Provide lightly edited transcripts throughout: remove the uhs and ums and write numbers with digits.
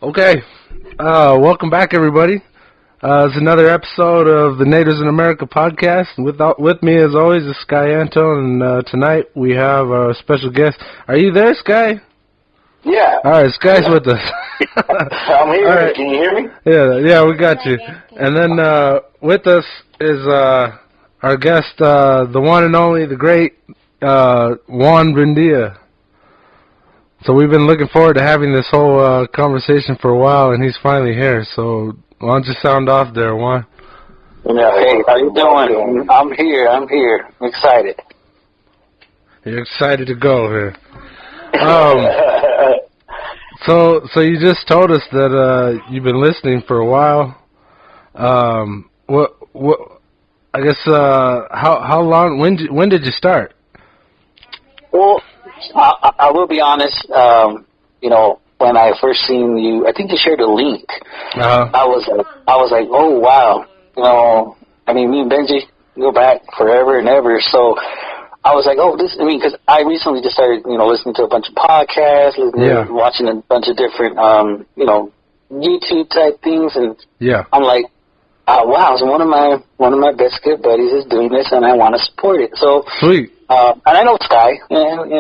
Okay, welcome back, everybody. It's another episode of the Natives in America podcast. With me, as always, is Sky Anton, and tonight we have a special guest. Are you there, Sky? Yeah. All right, Sky's with us. I'm here. Right. Can you hear me? Yeah, we got you. And then with us is our guest, the one and only, the great Juan Buendia. So we've been looking forward to having this whole conversation for a while, and he's finally here. So why don't you sound off there, Juan? Yeah, hey, how you doing? I'm here. I'm excited. You're excited to go here. So you just told us that you've been listening for a while. What? I guess how long? When did you start? Well, I will be honest. When I first seen you, I think you shared a link. I was like, oh wow. Me and Benji go back forever and ever. So I was like, because I recently just started, listening to a bunch of podcasts, watching a bunch of different, YouTube type things, and I'm like, wow, so one of my best good buddies is doing this, and I want to support it. So sweet. And I know Sky, and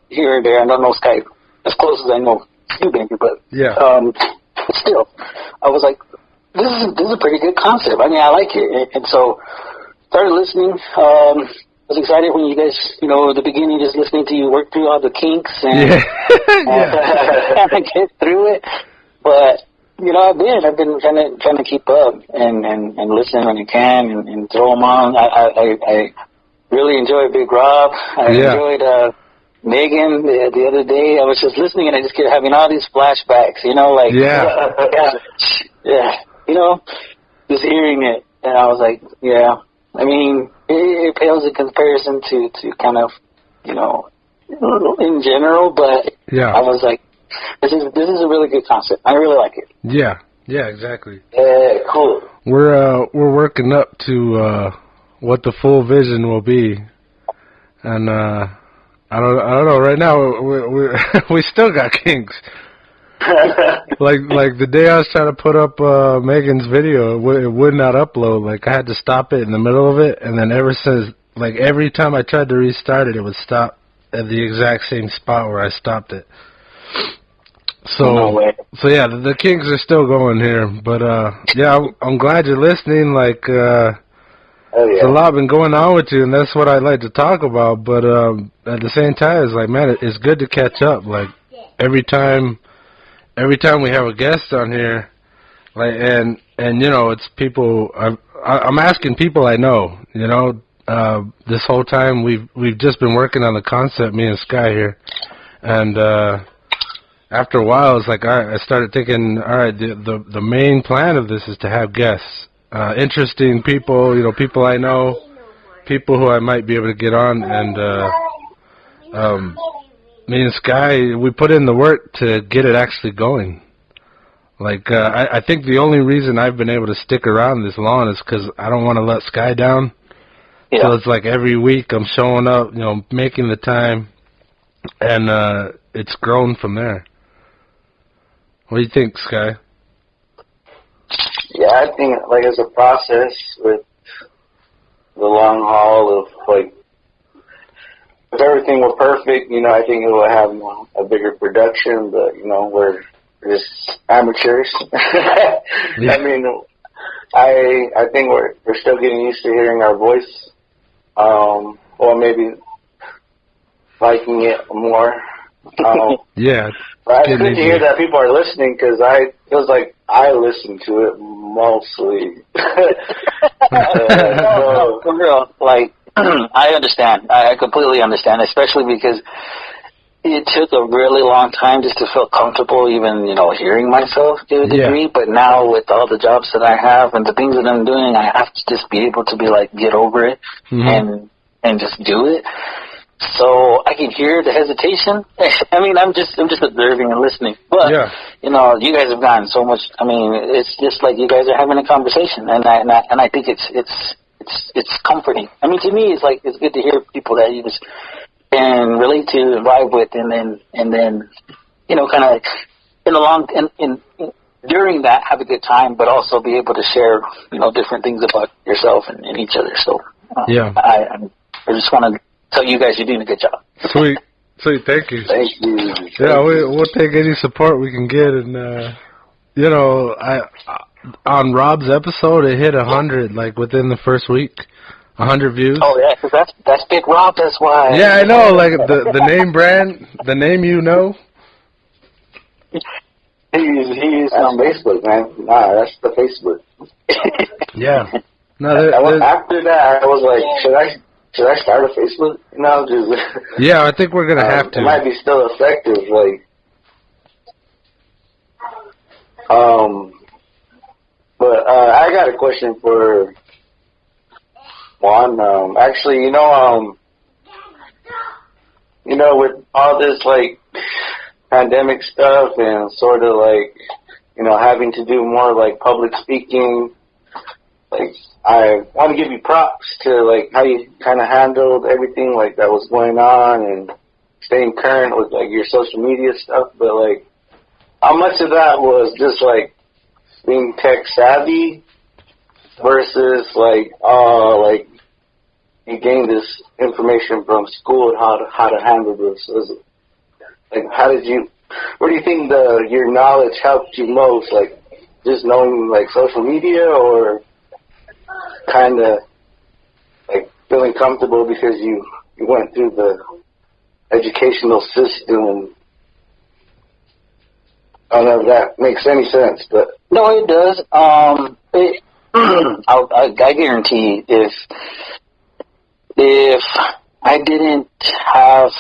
here and there, I don't know Sky as close as I know you, Benji, but still, I was like, this is a pretty good concept. I mean, I like it, and so started listening. I was excited when you guys, at the beginning, just listening to you work through all the kinks and get through it. But I've been trying to keep up and listen when you can and throw them on. I really enjoyed Big Rob. I enjoyed Megan the other day. I was just listening and I just kept having all these flashbacks. Just hearing it, and I was like, yeah. I mean, it pales in comparison to kind of, in general, but I was like, this is a really good concept. I really like it. Yeah, exactly. Yeah, cool. We're working up to what the full vision will be, and I don't know. Right now, we still got kinks. like the day I was trying to put up Megan's video, it would not upload. Like I had to stop it in the middle of it, and then ever since, like every time I tried to restart it, it would stop at the exact same spot where I stopped it. So yeah, the kinks are still going here, but I'm glad you're listening. Like there's a lot been going on with you, and that's what I'd like to talk about. But at the same time, it's like, man, it's good to catch up. Like every time we have a guest on here, like and it's people. I'm asking people I know. This whole time we've just been working on the concept, me and Sky here, and after a while, it's like I started thinking, all right, the main plan of this is to have guests, interesting people, people I know, people who I might be able to get on, and me and Sky, we put in the work to get it actually going. Like, I think the only reason I've been able to stick around this long is because I don't want to let Sky down. Yeah. So it's like every week I'm showing up, making the time, and it's grown from there. What do you think, Sky? Yeah, I think, it's a process with the long haul of, if everything were perfect, I think it would have a bigger production, but, we're just amateurs. I mean, I think we're still getting used to hearing our voice, or maybe liking it more. Yeah. But it's good to hear that people are listening, because it feels like I listen to it mostly. For real, I understand. I completely understand, especially because it took a really long time just to feel comfortable even, hearing myself to a degree. But now with all the jobs that I have and the things that I'm doing, I have to just be able to be get over it and just do it. So I can hear the hesitation. I mean, I'm just observing and listening. But you guys have gotten so much. I mean, it's just like you guys are having a conversation, and I think it's comforting. I mean, to me, it's good to hear people that you just can relate to and vibe with, and then kind of during that, have a good time, but also be able to share, different things about yourself and each other. So, I just want to tell you guys you're doing a good job. Sweet, thank you. Thank you. Yeah, we'll take any support we can get, and on Rob's episode, it hit 100 like within the first week, 100 views. Oh yeah, 'cause that's Big Rob. That's why. Yeah, I know. Like the name brand, the name He's on Facebook, man. Nah, that's the Facebook. Yeah. No, after that, I was like, should I start a Facebook? Yeah, I think we're gonna have to. It might be still effective, But I got a question for Juan. Actually, with all this pandemic stuff and sort of having to do more public speaking, I want to give you props to how you kind of handled everything that was going on and staying current with your social media stuff. But how much of that was just being tech savvy versus you gained this information from school and how to handle this? Where do you think your knowledge helped you most? Just knowing social media, or kind of feeling comfortable because you went through the educational system? I don't know if that makes any sense, but no, it does. I guarantee if I didn't have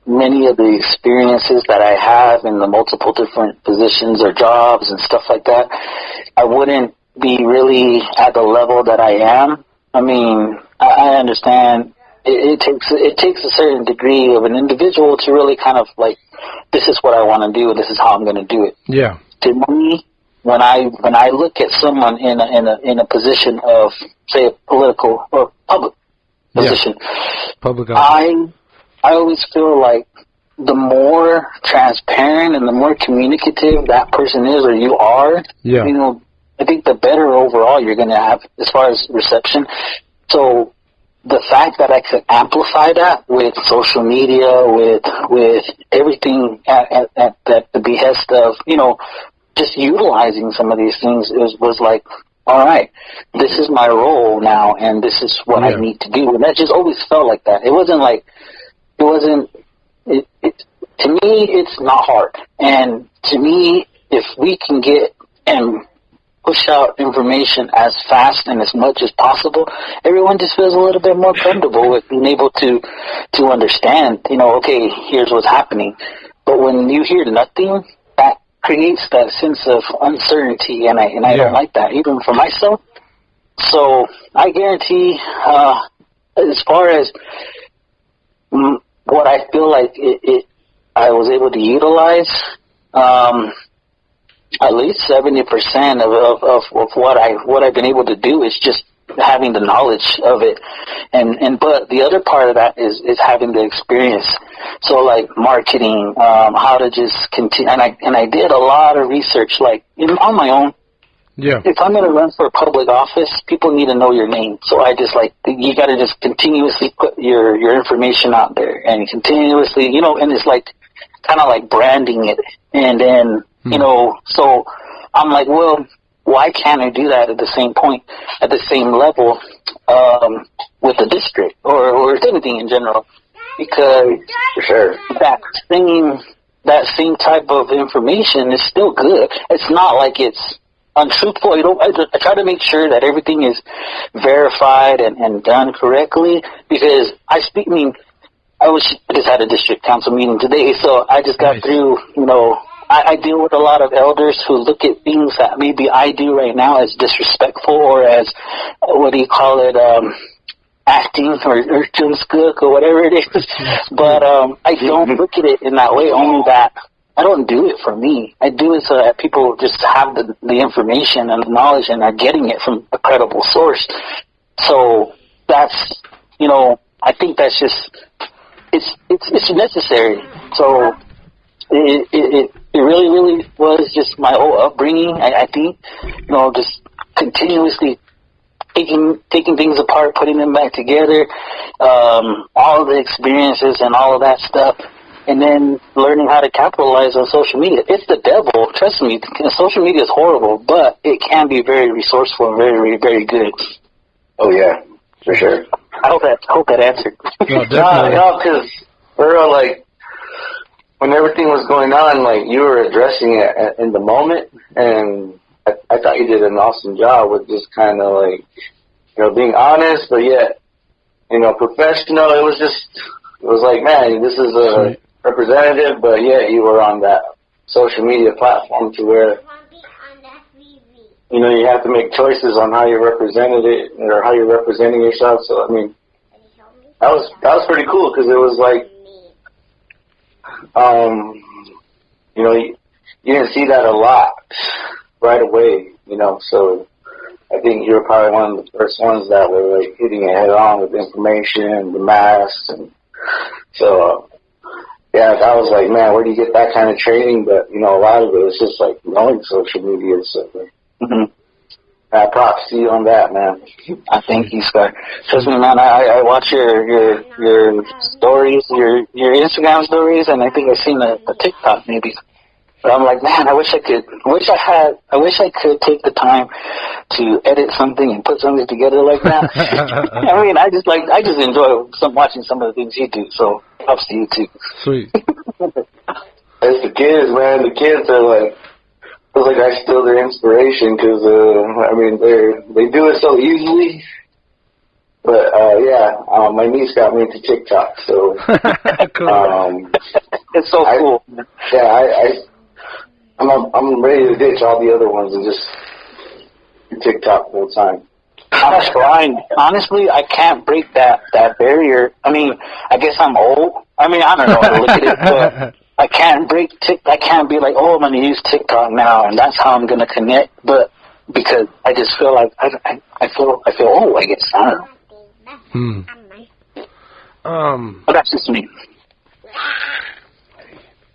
many of the experiences that I have in the multiple different positions or jobs and stuff like that, I wouldn't be really at the level that I am. I mean, I understand it takes a certain degree of an individual to really kind of this is what I want to do and this is how I'm going to do it. Yeah. To me, when I look at someone in a position of, say, a political or public position, public, I always feel like the more transparent and the more communicative that person is or you are, I think the better overall you're going to have as far as reception. So the fact that I could amplify that with social media, with everything at the behest of, just utilizing some of these things was like, all right, this is my role now, and this is what I need to do. And that just always felt like that. It wasn't to me, it's not hard. And to me, if we can get and push out information as fast and as much as possible, everyone just feels a little bit more comfortable with being able to understand, okay, here's what's happening. But when you hear nothing, that creates that sense of uncertainty, and I don't like that, even for myself. So I guarantee, as far as what I feel like I was able to utilize, at least 70% of what I've been able to do is just having the knowledge of it, but the other part of that is having the experience. So marketing, how to just continue, and I did a lot of research on my own. Yeah. If I'm going to run for a public office, people need to know your name. So I just you got to just continuously put your information out there and continuously, and it's kind of branding it. And then, so I'm like, well, why can't I do that at the same point, at the same level, with the district or with anything in general? Because for sure, that same type of information is still good. It's not like it's untruthful. I try to make sure that everything is verified and done correctly, because I just had a district council meeting today, so I just got through, I deal with a lot of elders who look at things that maybe I do right now as disrespectful or as, acting or jumskook or whatever it is. But I don't look at it in that way, only that I don't do it for me. I do it so that people just have the information and the knowledge and are getting it from a credible source. So that's, I think that's just, it's necessary. So it really, really was just my whole upbringing. I think, just continuously taking things apart, putting them back together, all the experiences and all of that stuff, and then learning how to capitalize on social media. It's the devil, trust me. Social media is horrible, but it can be very resourceful and very, very good. Oh yeah, for sure. I hope that answered. No, definitely. No, because for real, like, when everything was going on, like, you were addressing it in the moment, and I thought you did an awesome job with just kind of like, being honest, but yet, professional. It was like, man, this is a representative, but yet you were on that social media platform to where, you have to make choices on how you're represented it or how you're representing yourself. So, I mean, that was pretty cool because it was like, you didn't see that a lot right away, so I think you were probably one of the first ones that were like hitting it head on with information, the masks, and so yeah, I was like, man, where do you get that kind of training? But a lot of it was just like knowing social media and stuff. Mm-hmm. Props to you on that, man. I thank you, Sky. Trust me, man. I watch your stories, your Instagram stories, and I think I've seen a TikTok maybe. But I'm like, man, I wish I could take the time to edit something and put something together like that. I mean, I just enjoy watching some of the things you do. So props to you too. Sweet. It's the kids, man. The kids are like, feels like I steal their inspiration because I mean they do it so easily. But my niece got me into TikTok, so cool. It's so cool. I'm ready to ditch all the other ones and just TikTok full time. I'm trying. Honestly, I can't break that barrier. I mean, I guess I'm old. I mean, I don't know how to look at it, but I can't break I can't be like, oh, I'm going to use TikTok now, and that's how I'm going to connect. But because I just feel like I feel old, I guess. I don't know. But that's just me.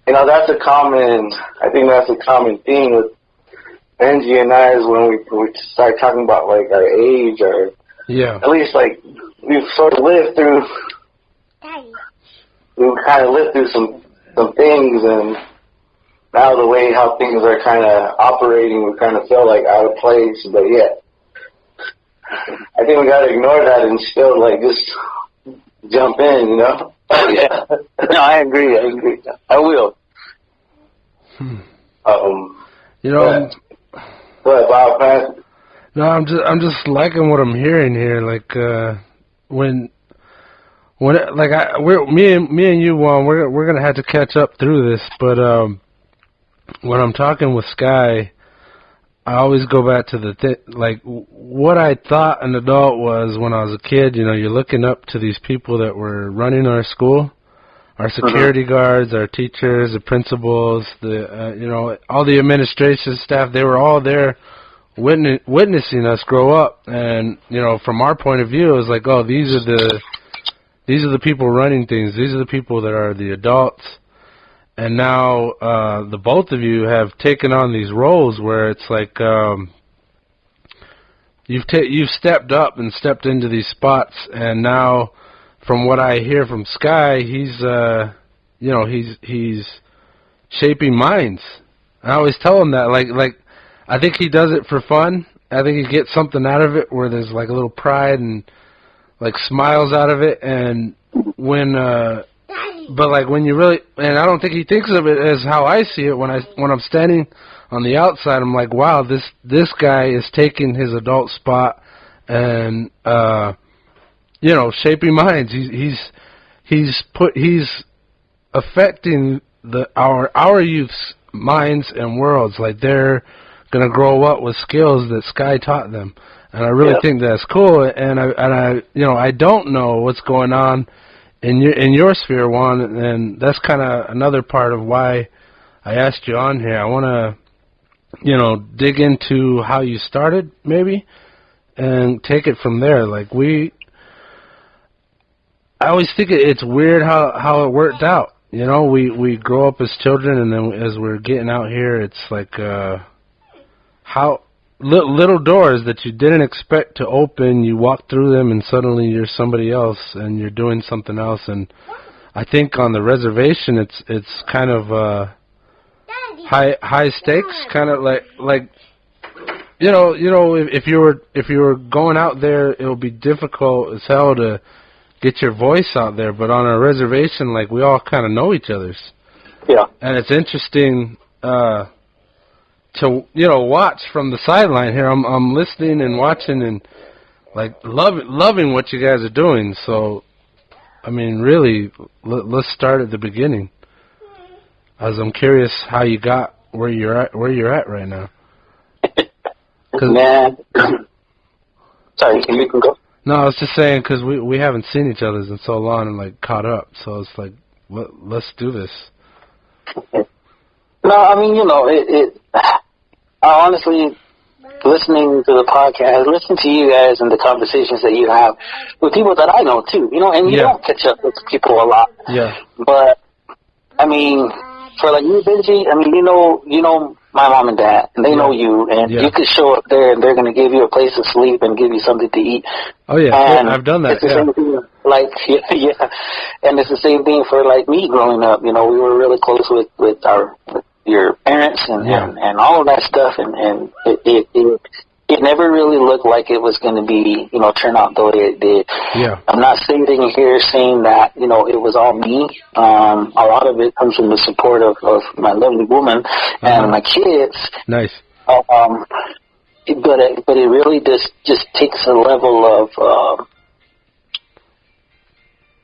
That's I think that's a common thing with Benji and I is when we start talking about like our age or at least like we've sort of lived through some things, and now the way how things are kind of operating, we kind of feel like out of place, but yet I think we got to ignore that and still like just jump in, Yeah. No, I agree. I will. What about man? No, I'm just liking what I'm hearing here. Like when me and you, Juan, we're gonna have to catch up through this. But when I'm talking with Sky, I always go back to like what I thought an adult was when I was a kid. You're looking up to these people that were running our school, our security guards, our teachers, the principals, all the administration staff. They were all there witnessing us grow up. And from our point of view, it was like, oh, these are the people running things. These are the people that are the adults. And now the both of you have taken on these roles where it's like you've stepped up and stepped into these spots, and now from what I hear from Sky, he's shaping minds. I always tell him that like I think he does it for fun. I think he gets something out of it where there's like a little pride and like smiles out of it, and but like when you really, and I don't think he thinks of it as how I see it when I'm standing on the outside. I'm like, wow, this guy is taking his adult spot and shaping minds. He's affecting our youth's minds and worlds. Like they're gonna grow up with skills that Sky taught them, and I really think that's cool. And I don't know what's going on in your sphere, Juan, and that's kind of another part of why I asked you on here. I want to, dig into how you started, maybe, and take it from there. Like I always think it's weird how it worked out. you know, we grow up as children, and then as we're getting out here, it's like how little doors that you didn't expect to open, you walk through them, and suddenly you're somebody else, and you're doing something else. And I think on the reservation, it's kind of high stakes, kind of like you know, if you were going out there, it'll be difficult as hell to get your voice out there. But on a reservation, like, we all kind of know each other's. Yeah. And it's interesting to, you know, watch from the sideline here. I'm listening and watching and like loving what you guys are doing. So, I mean, really, let's start at the beginning, as I'm curious how you got where you're at right now. Man, sorry, you can go. No, I was just saying because we haven't seen each other in so long and like caught up. So it's like, let's do this. No, I mean, you know, I honestly, listening to the podcast, listening to you guys and the conversations that you have with people that I know too, you know, and you don't catch up with people a lot. Yeah. But I mean, for like you, Benji, I mean, you know my mom and dad, and they know you, and you could show up there, and they're going to give you a place to sleep and give you something to eat. Oh yeah, and I've done that. It's the same thing, like and it's the same thing for like me growing up. You know, we were really close with your parents and all of that stuff, and it never really looked like it was going to be, you know, turn out the way it did. Yeah. I'm not sitting here saying that, you know, it was all me. A lot of it comes from the support of my lovely woman and my kids. Nice. But it really just takes a level of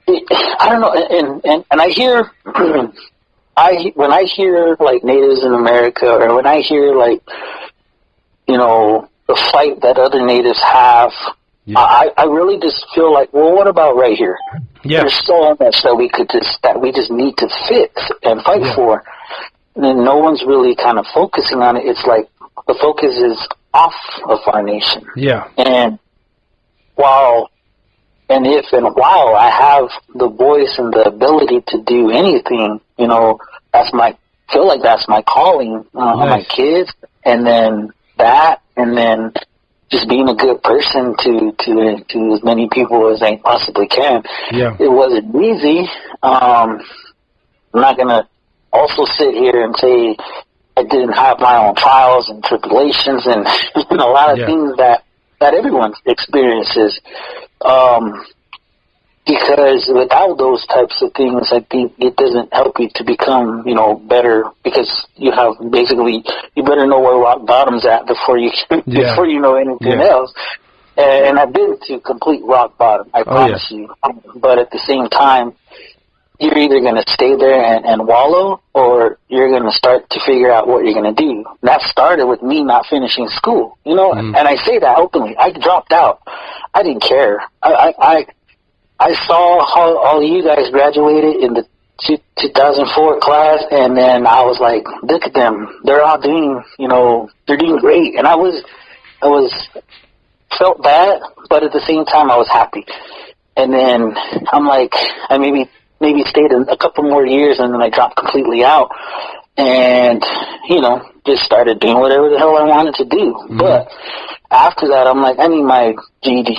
I don't know, and I hear when I hear like natives in America, or when I hear like, you know, the fight that other natives have, I really just feel like, well, what about right here? Yeah. There's so much that we just need to fix and fight for, and no one's really kind of focusing on it. It's like the focus is off of our nation. Yeah. And while I have the voice and the ability to do anything, you know, that's my calling on my kids, and then that, and then just being a good person to as many people as I possibly can. Yeah. It wasn't easy. I'm not gonna also sit here and say I didn't have my own trials and tribulations and a lot of things that everyone experiences. Because without those types of things, I think it doesn't help you to become, you know, better, because you have basically, you better know where rock bottom's at before you before you know anything else. And I've been to complete rock bottom, I promise you. But at the same time, you're either going to stay there and wallow, or you're going to start to figure out what you're going to do. That started with me not finishing school, you know, and I say that openly. I dropped out. I didn't care. I saw how all of you guys graduated in the 2004 class, and then I was like, look at them. They're all doing, you know, they're doing great. And I felt bad, but at the same time I was happy. And then I'm like, I maybe stayed a couple more years, and then I dropped completely out and, you know, just started doing whatever the hell I wanted to do. But after that, I'm like, I need my GED.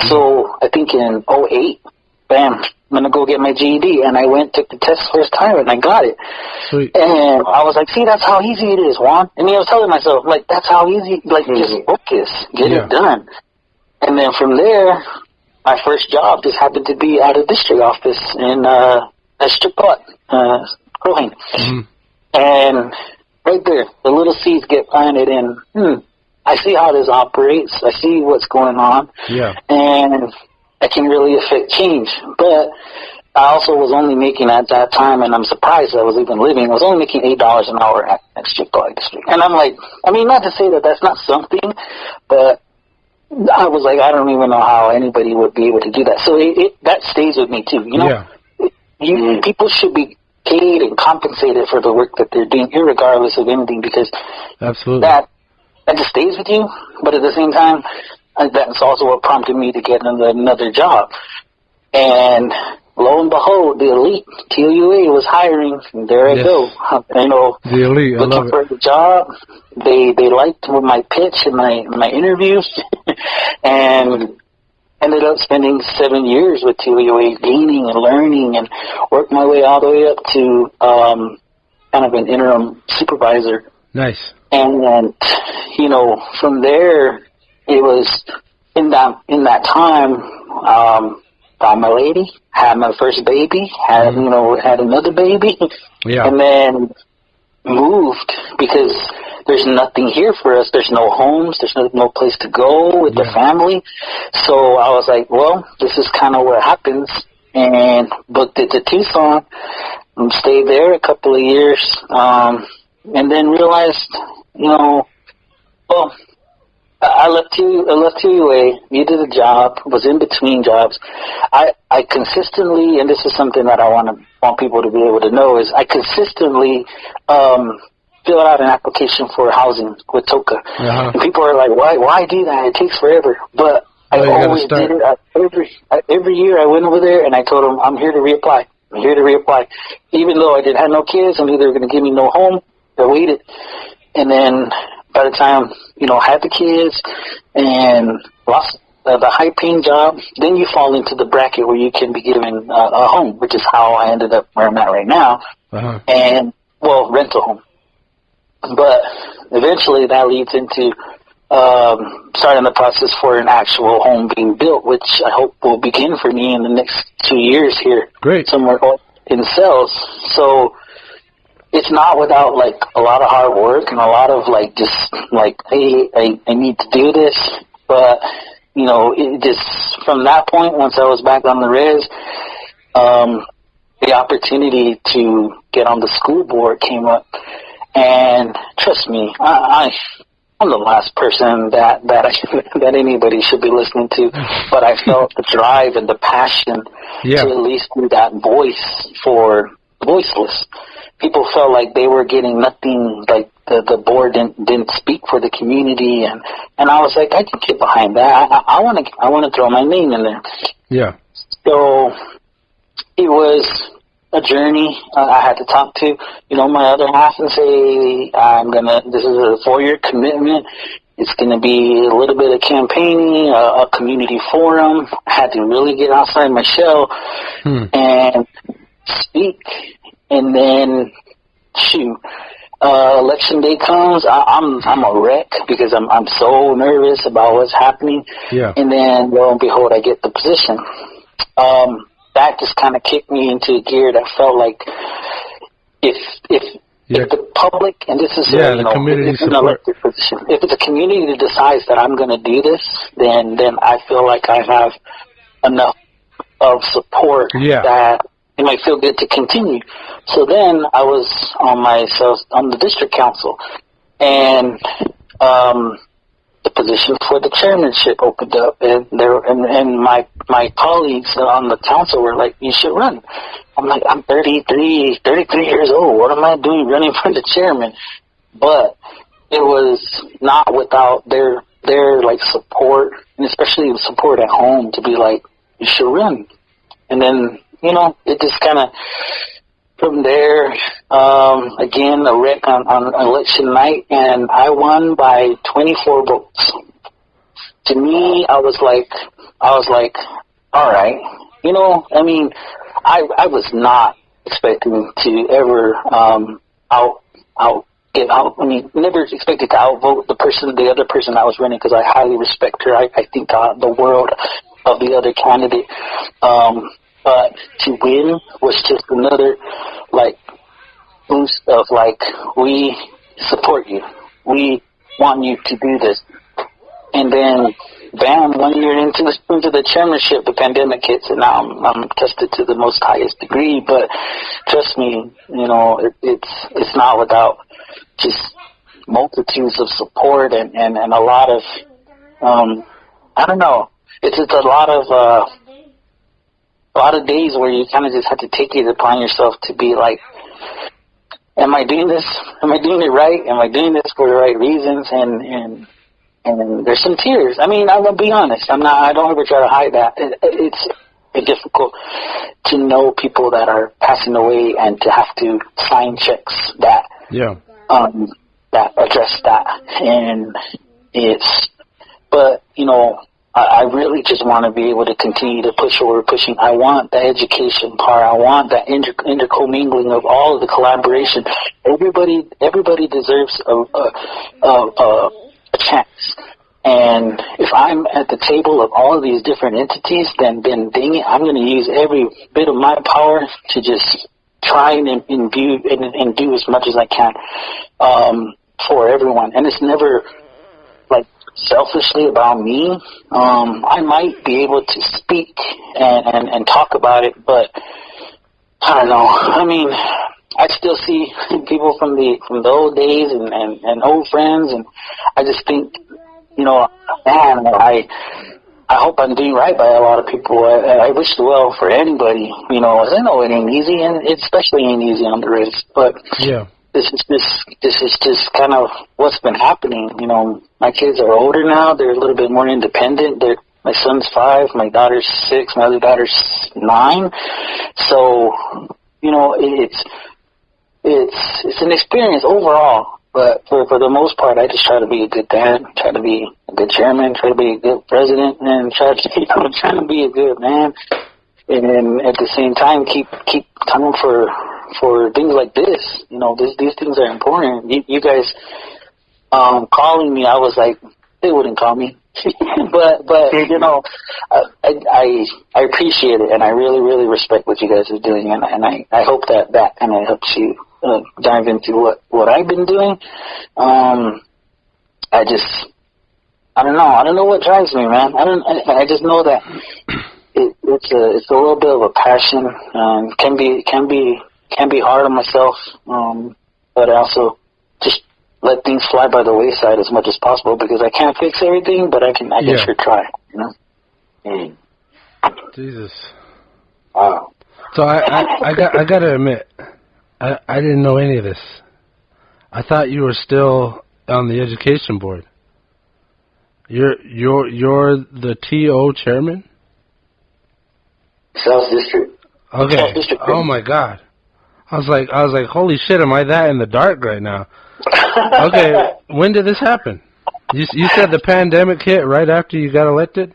So I think in 2008, bam, I'm going to go get my GED. And I took the test first time, and I got it. Sweet. And I was like, see, that's how easy it is, Juan. And I was telling myself, like, that's how easy, like, just focus, get it done. And then from there, my first job just happened to be at a district office in Estripot, Crohin. And right there, the little seeds get planted in, I see how this operates. I see what's going on. Yeah. And I can really affect change. But I also was only making at that time, and I'm surprised I was even living, I was only making $8 an hour at Strip District. And I'm like, I mean, not to say that that's not something, but I was like, I don't even know how anybody would be able to do that. So that stays with me too. You know, people should be paid and compensated for the work that they're doing, irregardless of anything, because that just stays with you. But at the same time, that's also what prompted me to get another job. And lo and behold, the elite, TUA, was hiring. And there I go. You know, the elite, I love looking for the job. They liked my pitch and my interview, and ended up spending 7 years with TUA, gaining and learning, and worked my way all the way up to kind of an interim supervisor. Nice. And then, you know, from there, it was in that time. Found my lady, had my first baby, had another baby, and then moved because there's nothing here for us. There's no homes. There's no place to go with the family. So I was like, well, this is kind of what happens, and booked it to Tucson, and stayed there a couple of years, and then realized, you know, well, I left TUA, needed a job, was in between jobs. I consistently, and this is something that I want people to be able to know, is I consistently fill out an application for housing with TOCA. And people are like, why do that? It takes forever. But I always did it. Every year I went over there and I told them, I'm here to reapply. I'm here to reapply. Even though I didn't have no kids, I knew they were going to give me no home. I waited. And then by the time, you know, had the kids and lost the high-paying job, then you fall into the bracket where you can be given a home, which is how I ended up where I'm at right now, and, well, rental home. But eventually that leads into starting the process for an actual home being built, which I hope will begin for me in the next 2 years here. Great. Somewhere in sales. So it's not without, like, a lot of hard work and a lot of, like, just, like, hey, I need to do this. But, you know, it just, from that point, once I was back on the res, the opportunity to get on the school board came up. And trust me, I'm the last person that anybody should be listening to. But I felt the drive and the passion to at least be that voice for voiceless. People felt like they were getting nothing, like the board didn't speak for the community, and I was like, I can get behind that. I want to throw my name in there. Yeah. So it was a journey. I had to talk to, you know, my other half and say, this is a 4-year commitment. It's going to be a little bit of campaigning, a community forum. I had to really get outside my shell and speak. And then, election day comes. I'm a wreck because I'm so nervous about what's happening. Yeah. And then, lo and behold, I get the position. That just kind of kicked me into a gear that felt like if the public, and this is it's an elected position. If it's a community that decides that I'm going to do this, then I feel like I have enough of support that it might feel good to continue. So then I was on the district council, and the position for the chairmanship opened up, and my colleagues on the council were like, "You should run." I'm like, I'm 33 years old. What am I doing running for the chairman? But it was not without their like support, and especially the support at home, to be like, "You should run." And then, you know, it just kind of, from there, again, a wreck on election night, and I won by 24 votes. To me, I was like, all right, you know, I mean, I was not expecting to ever never expected to outvote the other person I was running, because I highly respect her. I think the world of the other candidate. But to win was just another, like, boost of, like, we support you. We want you to do this. And then, bam, 1 year into the chairmanship, the pandemic hits, and now I'm tested to the most highest degree. But trust me, you know, it's not without just multitudes of support and a lot of, I don't know, it's a lot of days where you kind of just have to take it upon yourself to be like, am I doing this? Am I doing it right? Am I doing this for the right reasons? And there's some tears. I mean, I'm gonna be honest. I don't ever try to hide that. be difficult to know people that are passing away and to have to sign checks that that address that. And but I really just want to be able to continue to push what we're pushing. I want the education part. I want that intercommingling of all of the collaboration. Everybody deserves a chance. And if I'm at the table of all of these different entities, then dang it, I'm going to use every bit of my power to just try and imbue and do as much as I can for everyone. And it's never like selfishly about me. I might be able to speak and talk about it, but I don't know. I mean, I still see people from the old days and old friends, and I just think, man, I hope I'm doing right by a lot of people. I wish well for anybody. I know it ain't easy, and it especially ain't easy on the wrist. But this is just kind of what's been happening. My kids are older now; they're a little bit more independent. My son's 5, my daughter's 6, my other daughter's 9. So it's an experience overall. But for the most part, I just try to be a good dad, try to be a good chairman, try to be a good president, and try to be a good man. And at the same time, keep time for things like this. These things are important. You guys calling me, I was like, they wouldn't call me. but I appreciate it, and I really, really respect what you guys are doing, and I hope that kind of helps you dive into what I've been doing. I don't know what drives me, man. I just know that it's a little bit of a passion. Can be hard on myself, but I also just let things fly by the wayside as much as possible, because I can't fix everything, but I can sure try. Jesus. Wow. So I gotta admit, I didn't know any of this. I thought you were still on the education board. You're the TO chairman? South District. Okay. South District. Oh my God. I was like, holy shit, am I that in the dark right now? Okay, when did this happen? You said the pandemic hit right after you got elected?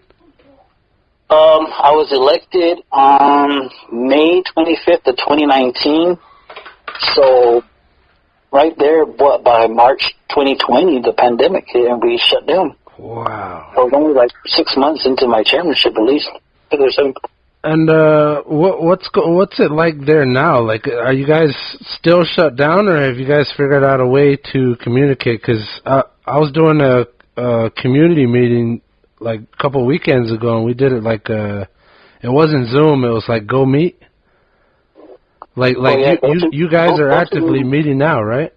I was elected on May 25th of 2019. So right there, by March 2020, the pandemic hit and we shut down. Wow. I was only like 6 months into my chairmanship, at least. And what's it like there now? Like, are you guys still shut down, or have you guys figured out a way to communicate? Because I was doing a community meeting like a couple weekends ago, and we did it like it wasn't Zoom, it was like Go Meet. You guys are actively meeting now, right?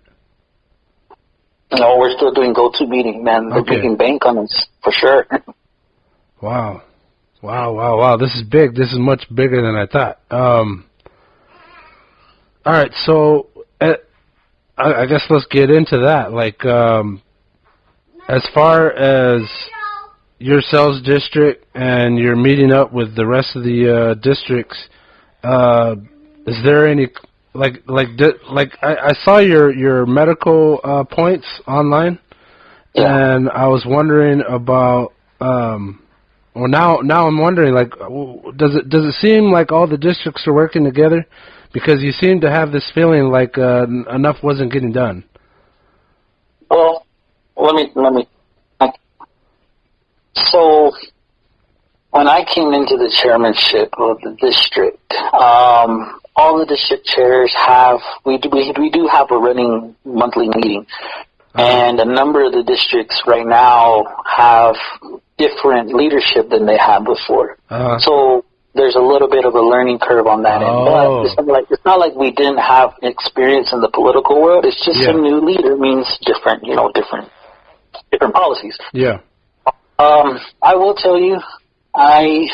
No, we're still doing go-to-meeting, man. They're making bank on us, for sure. Wow. This is big. This is much bigger than I thought. All right, so I guess let's get into that. Like, as far as yourselves district and you're meeting up with the rest of the districts, is there any I saw your medical points online, and I was wondering about well, now I'm wondering, like, does it seem like all the districts are working together? Because you seem to have this feeling like enough wasn't getting done. Well, let me. So when I came into the chairmanship of the district, all the district chairs we do have a running monthly meeting, and a number of the districts right now have different leadership than they had before. So there's a little bit of a learning curve on that end. But it's not like we didn't have experience in the political world. It's just a new leader means different policies. Yeah. I will tell you, I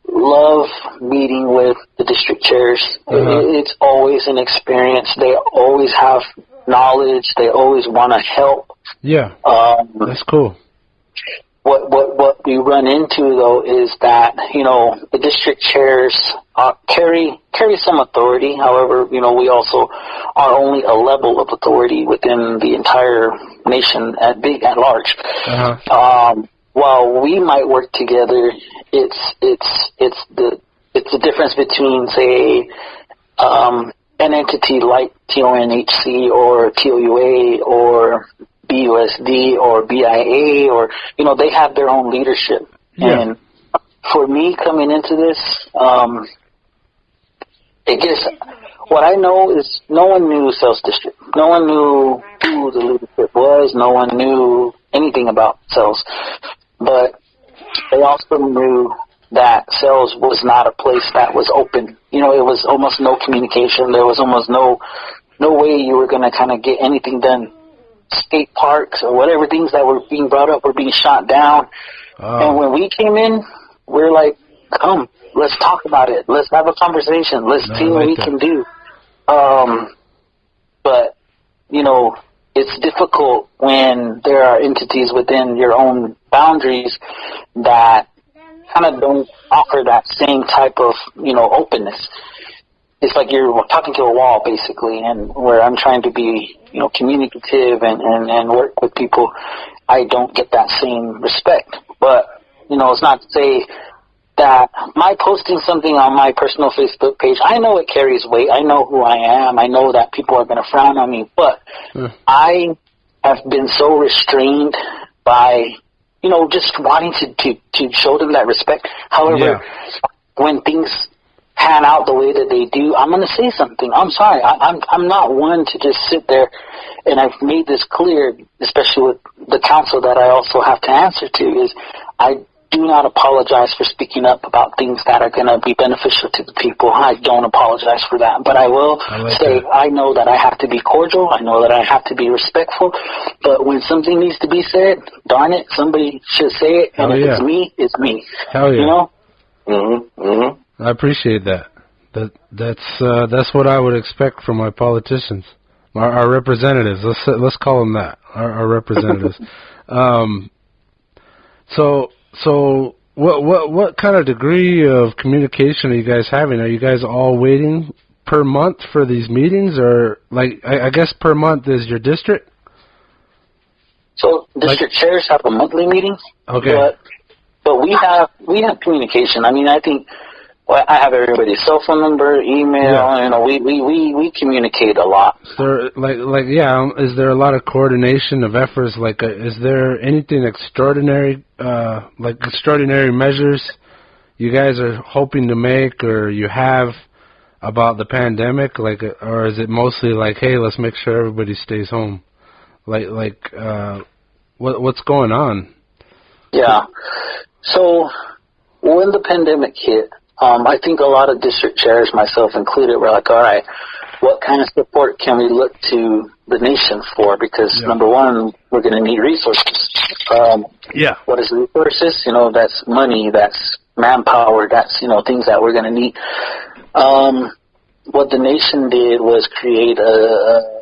love meeting with the district chairs. It's always an experience. They always have knowledge. They always want to help. Yeah. That's cool. what we run into though is that, you know, the district chairs carry some authority. However, you know, we also are only a level of authority within the entire nation at large. While we might work together, it's the difference between, say, an entity like TONHC or TOUA or BUSD or BIA, or, you know, they have their own leadership. Yeah. And for me coming into this, what I know is no one knew Sales District. No one knew who the leadership was. No one knew anything about sales. But they also knew that sales was not a place that was open. You know, it was almost no communication. There was almost no way you were going to kind of get anything done. State parks or whatever things that were being brought up were being shot down. And when we came in, we're like, come, let's talk about it. Let's have a conversation. Let's see what we can do. But, you know, it's difficult when there are entities within your own boundaries that kind of don't offer that same type of, you know, openness. It's like you're talking to a wall, basically, and where I'm trying to be, you know, communicative and work with people, I don't get that same respect. But, you know, it's not to say that my posting something on my personal Facebook page, I know it carries weight. I know who I am. I know that people are going to frown on me. But I have been so restrained by, you know, just wanting to show them that respect. However, when things pan out the way that they do, I'm going to say something. I'm sorry. I'm not one to just sit there, and I've made this clear, especially with the council that I also have to answer to, is I do not apologize for speaking up about things that are going to be beneficial to the people. I don't apologize for that. But I will say I know that I have to be cordial. I know that I have to be respectful. But when something needs to be said, darn it, somebody should say it. And if it's me, it's me. Hell yeah. You know? I appreciate that. That's what I would expect from my politicians, our representatives. Let's call them that. Our representatives. So what kind of degree of communication are you guys having? Are you guys all waiting per month for these meetings, or like I guess per month is your district? So district chairs have a monthly meeting. Okay. But we have communication. I mean, I think I have everybody's cell phone number, email. Yeah. You know, we communicate a lot. So, is there a lot of coordination of efforts? Like, is there anything extraordinary, like extraordinary measures you guys are hoping to make, or you have about the pandemic? Like, or is it mostly like, hey, let's make sure everybody stays home? What's going on? Yeah. So when the pandemic hit, I think a lot of district chairs, myself included, were like, all right, what kind of support can we look to the nation for? Because, number one, we're going to need resources. What is resources? You know, that's money, that's manpower, that's, you know, things that we're going to need. What the nation did was create a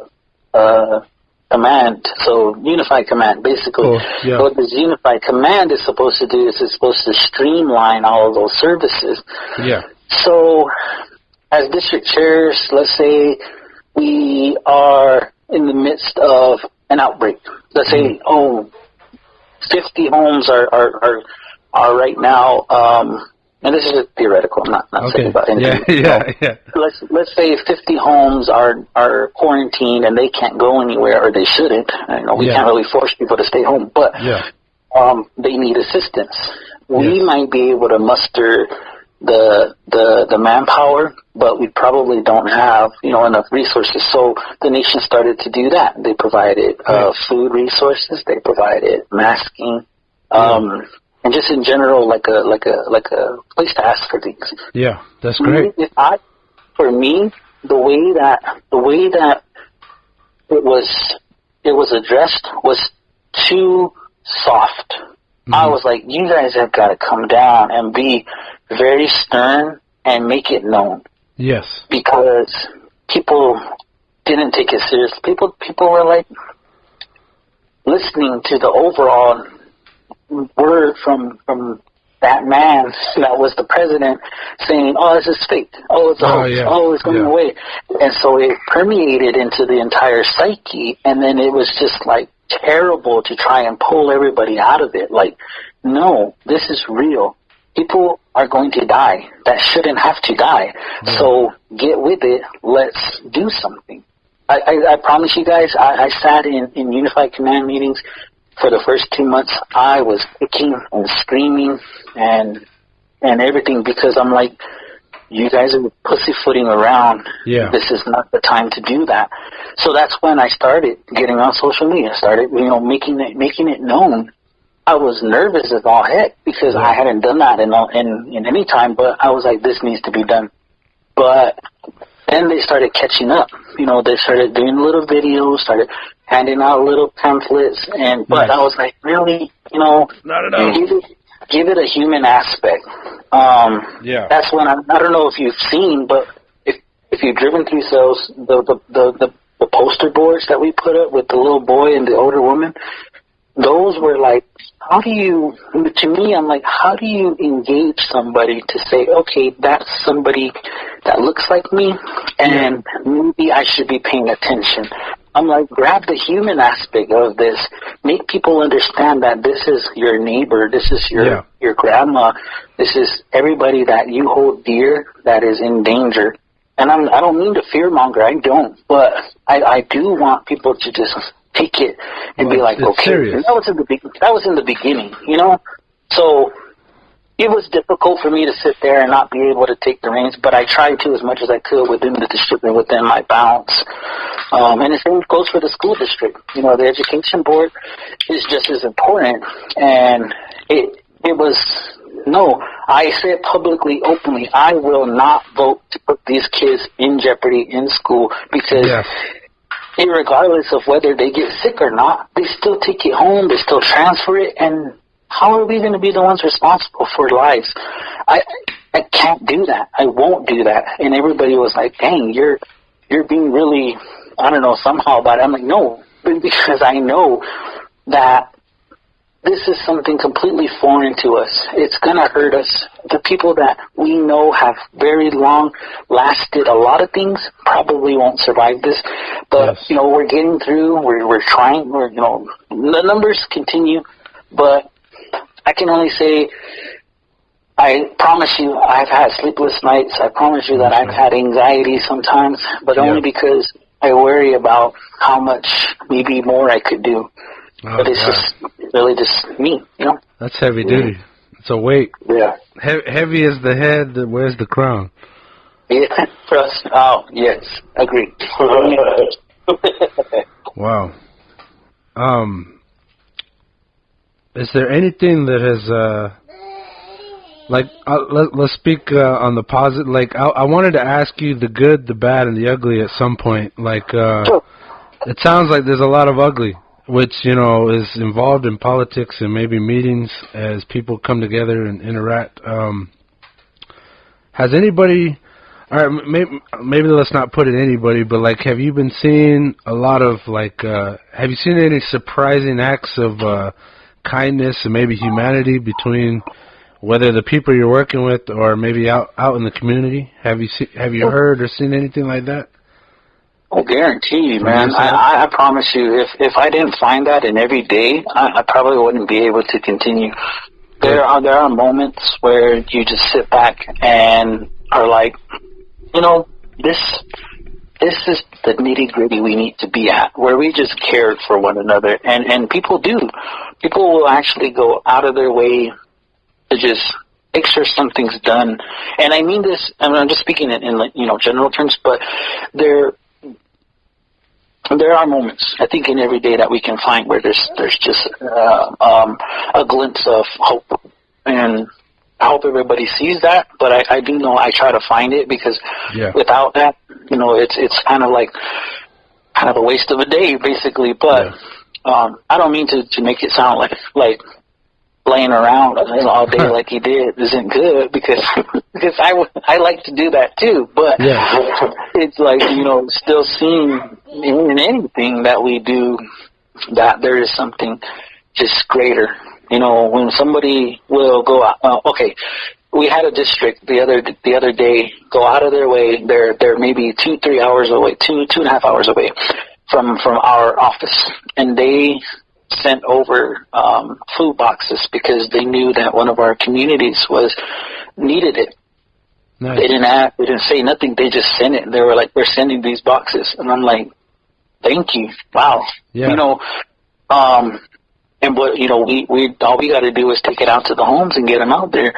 command, so unified command, basically. What this unified command is supposed to do is it's supposed to streamline all of those services. So as district chairs, let's say we are in the midst of an outbreak. Let's say 50 homes are right now, and this is just theoretical, I'm not saying about anything. Let's say 50 homes are quarantined and they can't go anywhere, or they shouldn't. You know, we can't really force people to stay home, but they need assistance. We might be able to muster the manpower, but we probably don't have, you know, enough resources. So the nation started to do that. They provided food resources. They provided masking. And just in general, like a place to ask for things. Yeah, that's great. For me, the way that it was addressed was too soft. I was like, you guys have got to come down and be very stern and make it known. Yes. Because people didn't take it seriously. People were like listening to the overall word from that man that was the president saying, "Oh, this is fake. Oh, it's a hoax. Yeah. Oh, it's going away." And so it permeated into the entire psyche, and then it was just like terrible to try and pull everybody out of it. Like, no, this is real. People are going to die that shouldn't have to die. Yeah. So get with it. Let's do something. I promise you guys, I sat in Unified Command meetings. For the first 2 months, I was kicking and screaming and everything because I'm like, you guys are pussyfooting around. Yeah. This is not the time to do that. So that's when I started getting on social media. Started, making it known. I was nervous as all heck because I hadn't done that in any time. But I was like, this needs to be done. But then they started catching up. They started doing little videos, started handing out little pamphlets, but I was like, really, not enough. Give it a human aspect. That's when I don't know if you've seen, but if you've driven through those the poster boards that we put up with the little boy and the older woman, those were like, to me, I'm like, how do you engage somebody to say, okay, that's somebody that looks like me, and maybe I should be paying attention. I'm like, grab the human aspect of this. Make people understand that this is your neighbor, this is your grandma, this is everybody that you hold dear that is in danger. And I don't mean to fearmonger, I don't, but I do want people to just take it and be like, okay, that was in the beginning, So it was difficult for me to sit there and not be able to take the reins, but I tried to as much as I could within the district and within my bounds. And the same goes for the school district. The education board is just as important. And it was, I said publicly, openly, I will not vote to put these kids in jeopardy in school because regardless of whether they get sick or not, they still take it home, they still transfer it, and how are we going to be the ones responsible for lives? I can't do that. I won't do that. And everybody was like, dang, you're being really, I don't know, somehow about it. I'm like, no, because I know that this is something completely foreign to us. It's going to hurt us. The people that we know have very long lasted a lot of things probably won't survive this. But, we're getting through. We're trying. The numbers continue. But I can only say, I promise you, I've had sleepless nights. I promise you that I've had anxiety sometimes, but only because I worry about how much maybe more I could do. But it's just really just me, That's heavy duty. It's a weight. Yeah. Heavy is the head that wears the crown. Yeah, trust. Oh, yes. Agreed. Wow. Is there anything that has, let's speak on the positive. Like, I wanted to ask you the good, the bad, and the ugly at some point. Like, it sounds like there's a lot of ugly, which, is involved in politics and maybe meetings as people come together and interact. Has anybody, all right, maybe let's not put it anybody, but, like, have you been seeing a lot of, like, have you seen any surprising acts of kindness and maybe humanity between whether the people you're working with or maybe out in the community? Have you heard or seen anything like that? Oh, guarantee you, man. I promise you, if I didn't find that in every day, I probably wouldn't be able to continue. There are moments where you just sit back and are like, this is the nitty-gritty we need to be at, where we just cared for one another. And people do. People will actually go out of their way to just make sure something's done. And I mean this, I'm just speaking in general terms, but there are moments, I think, in every day that we can find where there's just a glimpse of hope. And I hope everybody sees that, but I do know I try to find it because without that, it's kind of a waste of a day, basically. But I don't mean to make it sound like laying around all day like he did isn't good because I like to do that too. But it's like, still seeing in anything that we do that there is something just greater. You know, when somebody will go out, okay, we had a district the other day go out of their way. They're maybe 2-3 hours away, 2.5 hours away from our office, and they sent over food boxes because they knew that one of our communities needed it. Nice. They didn't ask, they didn't say nothing. They just sent it. They were like, "We're sending these boxes," and I'm like, "Thank you, wow." Yeah. You know, and what, you know, we all we got to do is take it out to the homes and get them out there.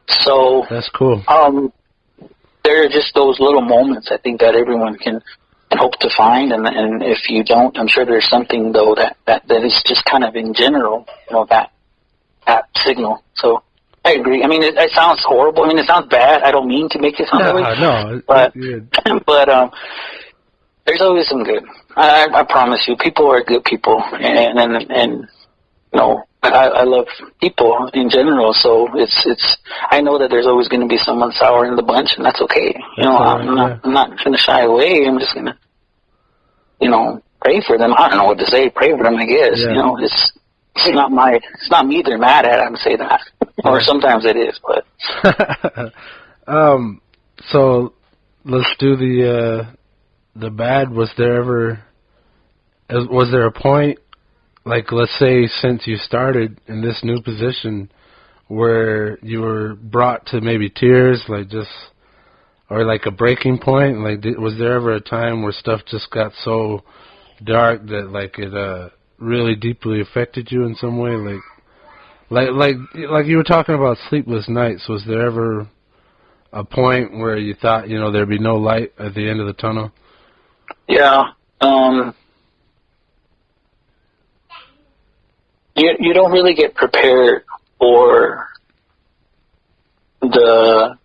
So that's cool. There are just those little moments I think that everyone can hope to find, and if you don't, I'm sure there's something though that is just kind of in general, you know, that signal. So I agree. I mean, it sounds horrible. I mean, it sounds bad. I don't mean to make it sound that way. No, but there's always some good. I promise you, people are good people, and you know, I love people in general. So it's I know that there's always going to be someone sour in the bunch, and that's okay. You know, I'm not going to shy away. I'm just going to, you know, pray for them. I don't know what to say. Pray for them, I guess. Yeah. You know, it's not me they're mad at. I'm say that, or sometimes it is, but. So let's do the bad. Was there a point, like, let's say, since you started in this new position, where you were brought to maybe tears, like just, or like a breaking point? Like, was there ever a time where stuff just got so dark that like it really deeply affected you in some way? Like you were talking about sleepless nights. Was there ever a point where you thought, you know, there'd be no light at the end of the tunnel? Yeah. You don't really get prepared for the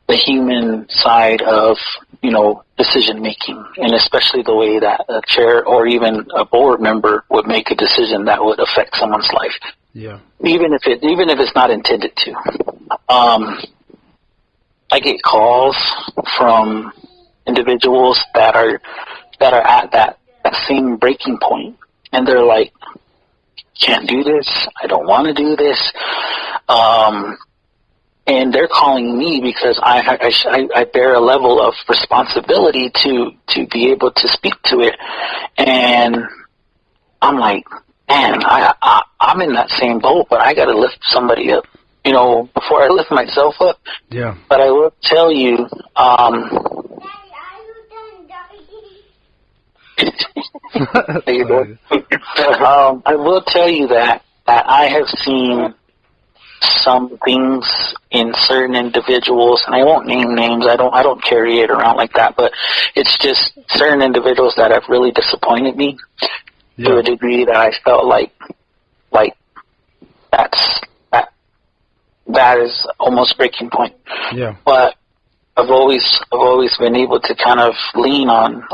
human side of, you know, decision making, and especially the way that a chair or even a board member would make a decision that would affect someone's life. Yeah. Even if it's not intended to. I get calls from individuals that are at that same breaking point, and they're like, "Can't do this. I don't want to do this." And they're calling me because I bear a level of responsibility to be able to speak to it. And I'm like, man, I'm in that same boat, but I got to lift somebody up, you know, before I lift myself up. Yeah. But I will tell you, I will tell you that I have seen some things in certain individuals, and I won't name names. I don't carry it around like that, but it's just certain individuals that have really disappointed me to a degree that I felt like that is almost breaking point. Yeah. But I've always been able to kind of lean on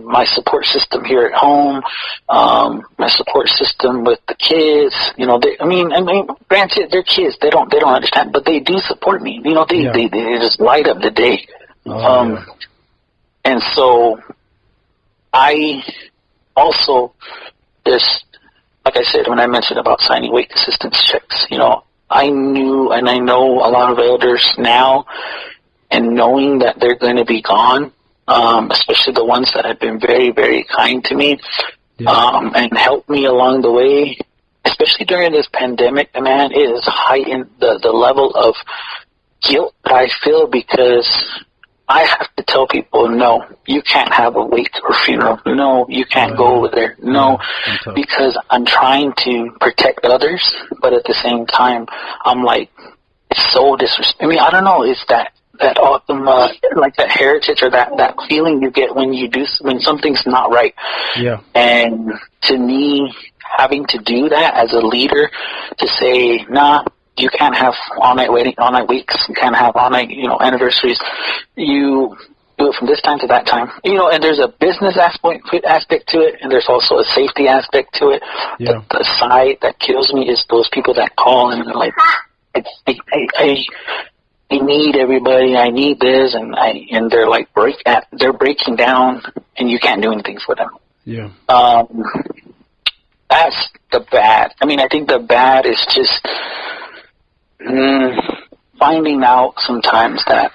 my support system here at home, my support system with the kids. You know, I mean, granted, they're kids. They don't understand, but they do support me. You know, they just light up the day. And so I also, there's, like I said, when I mentioned about signing wake assistance checks, you know, I knew and I know a lot of elders now. And knowing that they're going to be gone, especially the ones that have been very, very kind to me, and helped me along the way, especially during this pandemic, man, it has heightened the level of guilt that I feel, because I have to tell people, no, you can't have a wake or funeral. No, you can't go over there. No, because I'm trying to protect others, but at the same time, I'm like, it's so disrespectful. I mean, I don't know, it's that awesome, like that heritage or that feeling you get when something's not right. Yeah. And to me, having to do that as a leader, to say, nah, you can't have all night weeks, you can't have all night, you know, anniversaries. You do it from this time to that time. You know, and there's a business aspect to it, and there's also a safety aspect to it. Yeah. The side that kills me is those people that call and they're like, I need everybody. I need this, and they're like they're breaking down, and you can't do anything for them. Yeah. That's the bad. I mean, I think the bad is just finding out sometimes that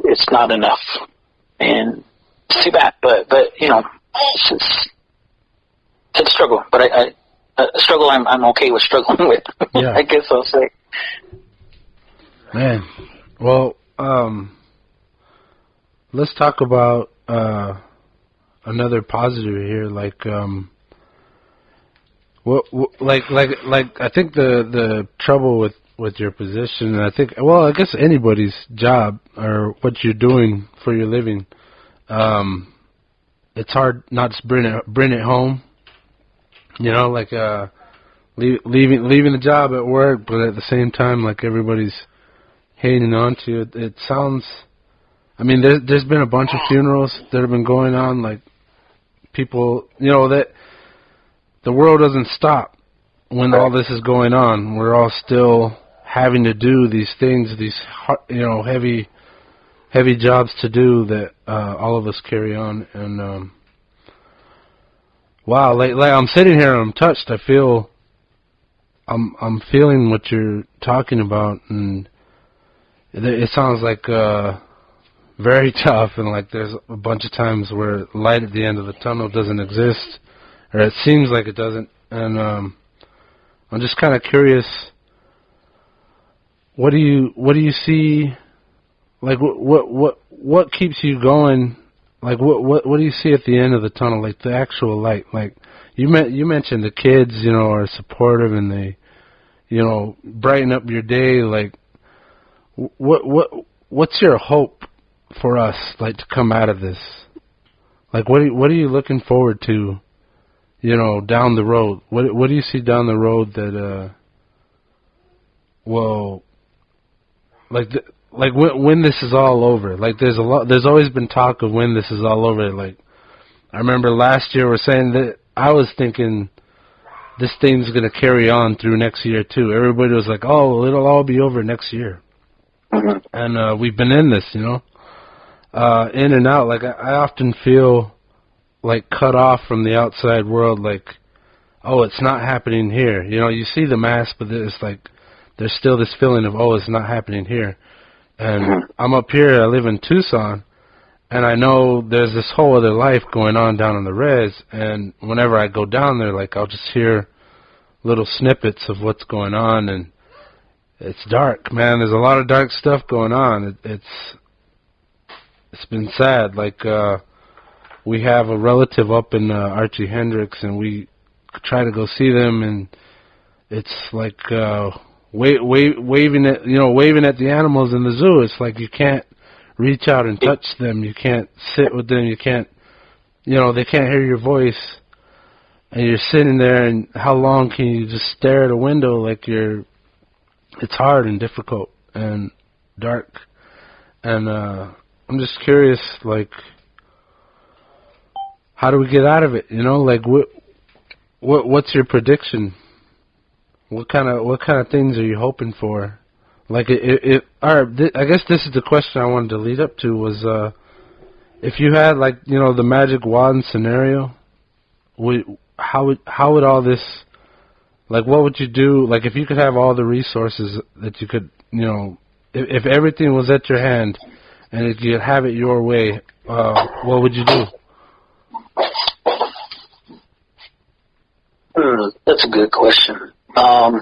it's not enough, and it's too bad. But you know, it's a struggle. But a struggle I'm okay with struggling with. Yeah. I guess I'll say. Man, well, let's talk about another positive here, like I think the trouble with your position, and I think, well, I guess anybody's job or what you're doing for your living, it's hard not to bring it home. You know, like leaving the job at work, but at the same time, like everybody's hanging on to it. It sounds, I mean, there's been a bunch of funerals that have been going on, like people, you know, that the world doesn't stop when all this is going on. We're all still having to do these things, these, you know, heavy jobs to do that all of us carry on. And wow, like I'm sitting here and I'm touched. I feel I'm feeling what you're talking about, and it sounds like very tough, and like there's a bunch of times where light at the end of the tunnel doesn't exist, or it seems like it doesn't. And I'm just kind of curious, what do you see? Like what keeps you going? Like what do you see at the end of the tunnel? Like the actual light. Like you mentioned the kids, you know, are supportive and they, you know, brighten up your day. Like what's your hope for us, like, to come out of this? Like what are you looking forward to, you know, down the road? What do you see down the road that well, like when this is all over? Like there's always been talk of when this is all over. Like I remember last year we're saying that, I was thinking this thing's going to carry on through next year too. Everybody was like, oh, it'll all be over next year. And we've been in this, you know, in and out. Like I often feel like cut off from the outside world, like, oh, it's not happening here. You know, you see the mass, but it's like there's still this feeling of, oh, it's not happening here. And I'm up here, I live in Tucson, and I know there's this whole other life going on down in the res, and whenever I go down there, like, I'll just hear little snippets of what's going on, and it's dark, man. There's a lot of dark stuff going on. It's been sad. Like, we have a relative up in Archie Hendricks, and we try to go see them, and it's like waving at the animals in the zoo. It's like you can't reach out and touch them. You can't sit with them. You can't, you know, they can't hear your voice. And you're sitting there, and how long can you just stare at a window? Like it's hard and difficult and dark. And I'm just curious, like, how do we get out of it? You know, like what's your prediction? What kind of things are you hoping for? Like, I guess this is the question I wanted to lead up to, was if you had, like, you know, the magic wand scenario, how would all this, like, what would you do? Like, if you could have all the resources that you could, you know, if everything was at your hand and if you could have it your way, what would you do? That's a good question. Go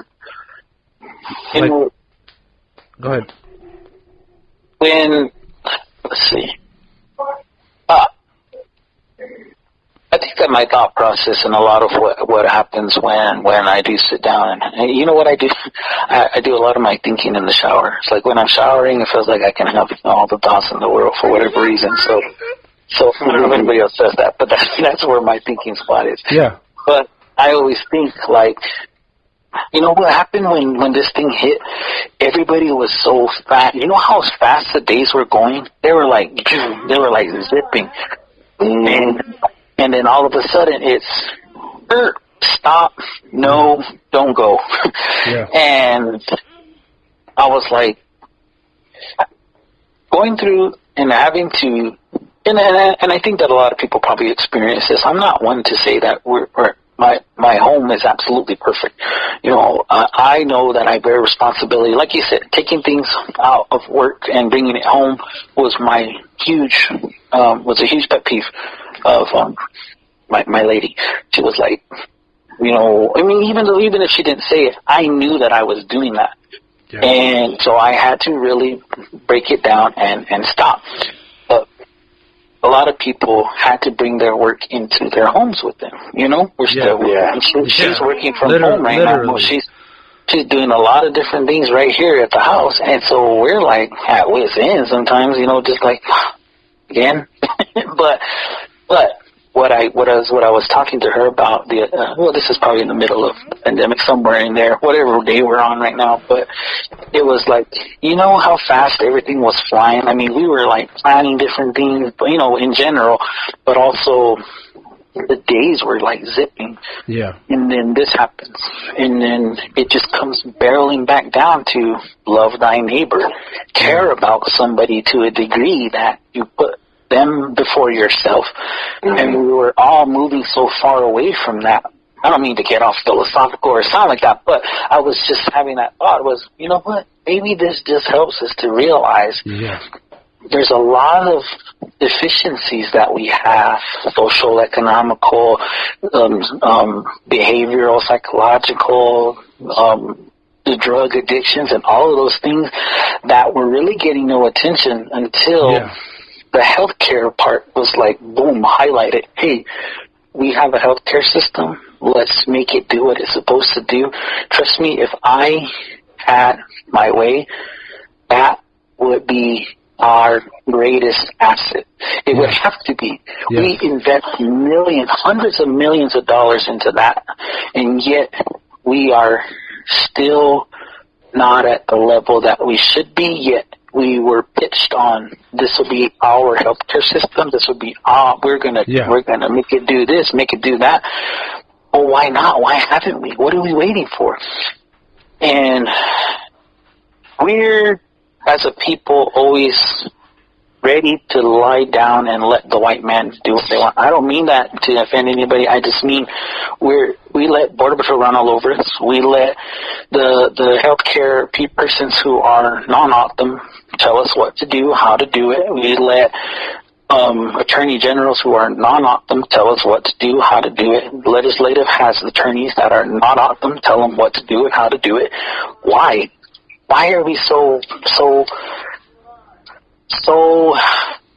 ahead. Let's see. I think that my thought process and a lot of what happens when I do sit down, and you know what I do? I do a lot of my thinking in the shower. It's like when I'm showering, it feels like I can have all the thoughts in the world for whatever reason. So I don't know if anybody else says that, but that's where my thinking spot is. Yeah. But I always think, like, you know what happened when this thing hit? Everybody was so fast. You know how fast the days were going? They were like zipping. And then all of a sudden it's stop, no, don't go. Yeah. And I was like going through and having to, and I think that a lot of people probably experience this. I'm not one to say that we're my home is absolutely perfect. You know, I know that I bear responsibility. Like you said, taking things out of work and bringing it home was a huge pet peeve of my lady. She was like, you know, I mean, even if she didn't say it, I knew that I was doing that. Yeah. And so I had to really break it down and stop. But a lot of people had to bring their work into their homes with them. You know, she's working from home right now. She's doing a lot of different things right here at the house, and so we're like at wit's end sometimes. You know, just like again. but what I was talking to her about this is probably in the middle of the pandemic, somewhere in there, whatever day we're on right now. But it was like, you know how fast everything was flying. I mean, we were like planning different things, you know, in general, but also the days were like zipping. Yeah. And then this happens, and then it just comes barreling back down to love thy neighbor, care about somebody to a degree that you put them before yourself. Mm-hmm. And we were all moving so far away from that. I don't mean to get off philosophical or sound like that, but I was just having that thought was, you know what, maybe this just helps us to realize there's a lot of deficiencies that we have, social, economical, behavioral, psychological, the drug addictions and all of those things that were really getting no attention until the healthcare part was like, boom, highlighted. Hey, we have a healthcare system. Let's make it do what it's supposed to do. Trust me, if I had my way, that would be our greatest asset. It would have to be. We invest hundreds of millions of dollars into that, and yet we are still not at the level that we should be yet. We were pitched on, this will be our healthcare system. This will be we're gonna make it do this, make it do that. Well, why not? Why haven't we? What are we waiting for? And we're, as a people, always ready to lie down and let the white man do what they want. I don't mean that to offend anybody. I just mean we let Border Patrol run all over us. We let the healthcare persons who are non-Optum tell us what to do, how to do it. We let attorney generals who are non-Optum tell us what to do, how to do it. Legislative has attorneys that are not Optum tell them what to do and how to do it. Why? Why are we so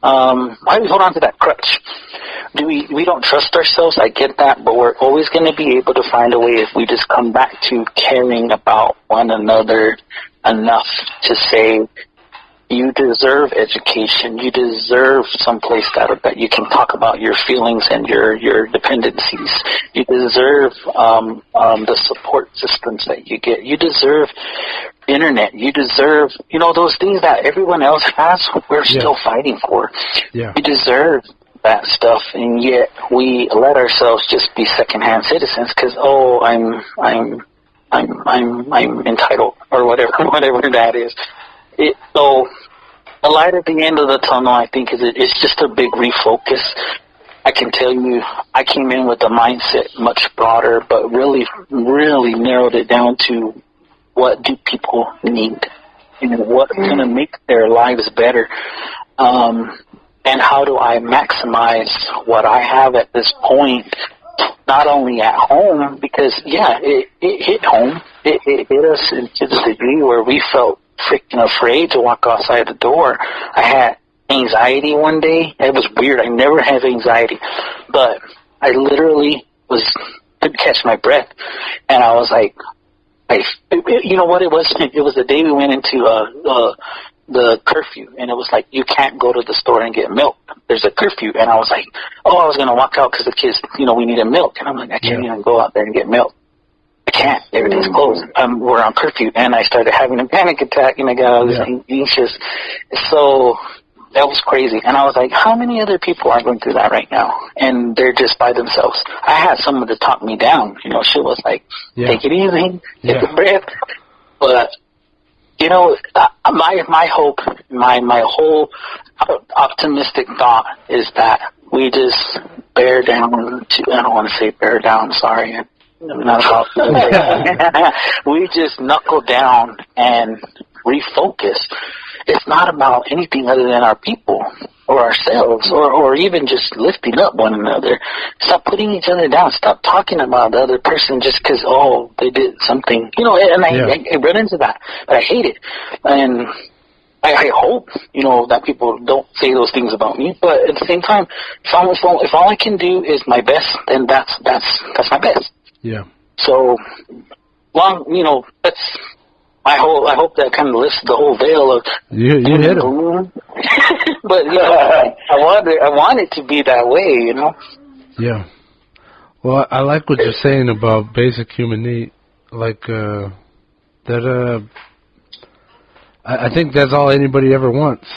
why do we hold on to that crutch? We don't trust ourselves, I get that, but we're always going to be able to find a way if we just come back to caring about one another enough to say, you deserve education, you deserve some place that you can talk about your feelings and your dependencies. You deserve the support systems that you get. You deserve internet. You deserve, those things that everyone else has, we're still fighting for. Yeah. You deserve that stuff, and yet we let ourselves just be secondhand citizens because, I'm entitled or whatever that is. So the light at the end of the tunnel, I think, it's just a big refocus. I can tell you, I came in with a mindset much broader, but really, really narrowed it down to what do people need and what's going to make their lives better. And how do I maximize what I have at this point, not only at home, because, it hit home. It hit us to the degree where we felt freaking afraid to walk outside the door. I had anxiety one day. It was weird. I never have anxiety, but I literally couldn't catch my breath, and I was like, you know what it was? It was the day we went into the curfew, and it was like, you can't go to the store and get milk. There's a curfew, and I was like, I was going to walk out because the kids, we needed milk, and I'm like, I can't even go out there and get milk. I can't. Everything's closed. We're on curfew, and I started having a panic attack, and I got anxious. So that was crazy. And I was like, how many other people are going through that right now? And they're just by themselves. I had someone to talk me down. She was like, take it easy, take a breath. But, my hope, my whole optimistic thought is that we just bear down to, I don't want to say bear down, sorry. I'm not about we just knuckle down and refocus. It's not about anything other than our people or ourselves or even just lifting up one another. Stop putting each other down. Stop talking about the other person just because, oh, they did something. You know, and I run into that. But I hate it. And I hope, you know, that people don't say those things about me. But at the same time, if all I can do is my best, then that's my best. Yeah. So, you know, that's... I hope that kind of lifts the whole veil of you hit him. But I want it to be that way, you know. Yeah. Well, I like what you're saying about basic human need, like that. I think that's all anybody ever wants.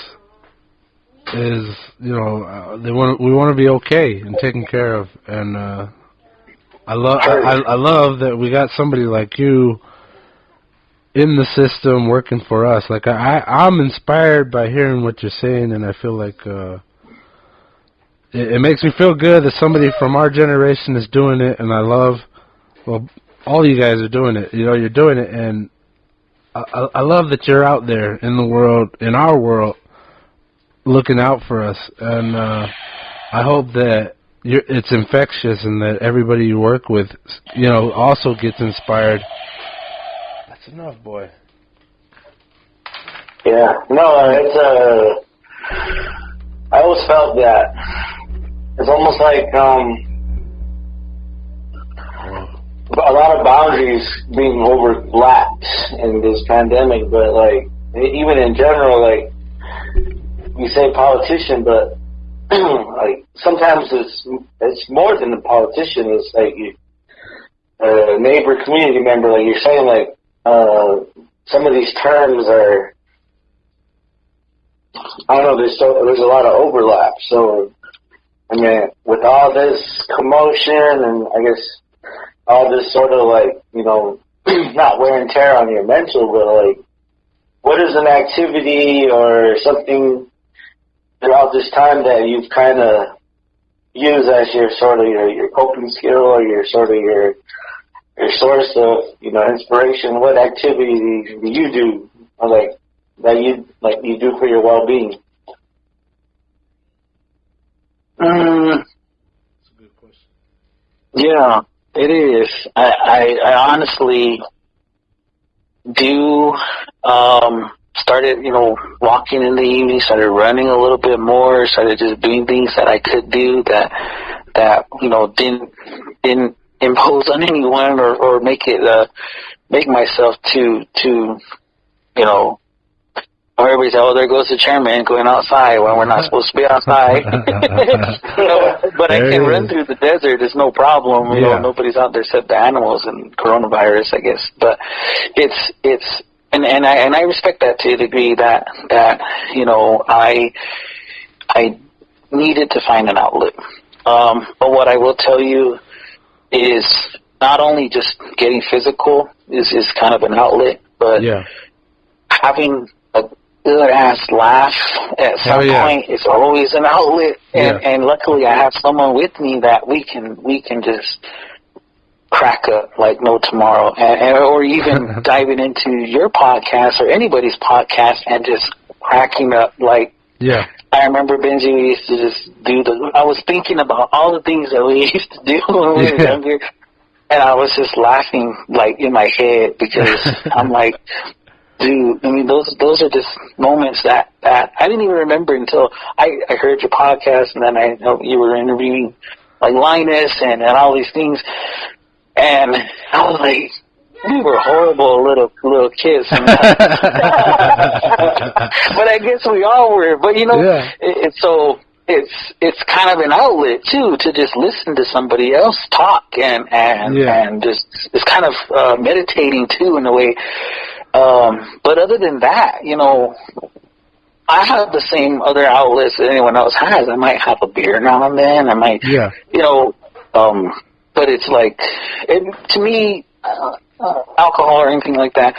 Is, you know, we want to be okay and taken care of, and I love that we got somebody like you in the system working for us. Like I'm inspired by hearing what you're saying, and I feel like it makes me feel good that somebody from our generation is doing it, and I love, well, all you guys are doing it. You know, you're doing it, and I love that you're out there in the world, in our world, looking out for us, and I hope that it's infectious and that everybody you work with, you know, also gets inspired. That's enough, boy. Yeah, no, it's I always felt that it's almost like a lot of boundaries being overlapped in this pandemic, but like even in general, like you say politician, but like sometimes it's more than a politician. It's like a neighbor, community member. Like you're saying, like some of these terms are, I don't know. There's a lot of overlap. So I mean, with all this commotion and I guess all this sort of like, you know, not wear and tear on your mental, but like, what is an activity or something throughout this time that you've kind of used as your sort of your coping skill or your sort of your source of, you know, inspiration? What activity do you do, or like that you do for your well-being? That's a good question. Yeah, it is. I honestly do. Started, you know, walking in the evening, started running a little bit more, started just doing things that I could do that you know, didn't impose on anyone or make myself to you know, or everybody's, oh, there goes the chairman going outside when we're not supposed to be outside. You know, but I can run through the desert, it's no problem. You know, nobody's out there except the animals and coronavirus, I guess. But it's And I respect that to a degree that you know, I needed to find an outlet. But what I will tell you is not only just getting physical is kind of an outlet, but having a good ass laugh at some point is always an outlet. And luckily I have someone with me that we can just crack up like no tomorrow, or even diving into your podcast or anybody's podcast and just cracking up. Like, I remember, Benji, we used to just do I was thinking about all the things that we used to do when we were younger, and I was just laughing like in my head because I'm like, dude, I mean, those are just moments that I didn't even remember until I heard your podcast, and then I know you were interviewing like Linus and all these things. And I was like, we were horrible little kids sometimes. But I guess we all were. But, you know, it's kind of an outlet, too, to just listen to somebody else talk and just, it's kind of meditating, too, in a way. But other than that, you know, I have the same other outlets that anyone else has. I might have a beer now and then. I might, you know, but it's like, to me, alcohol or anything like that,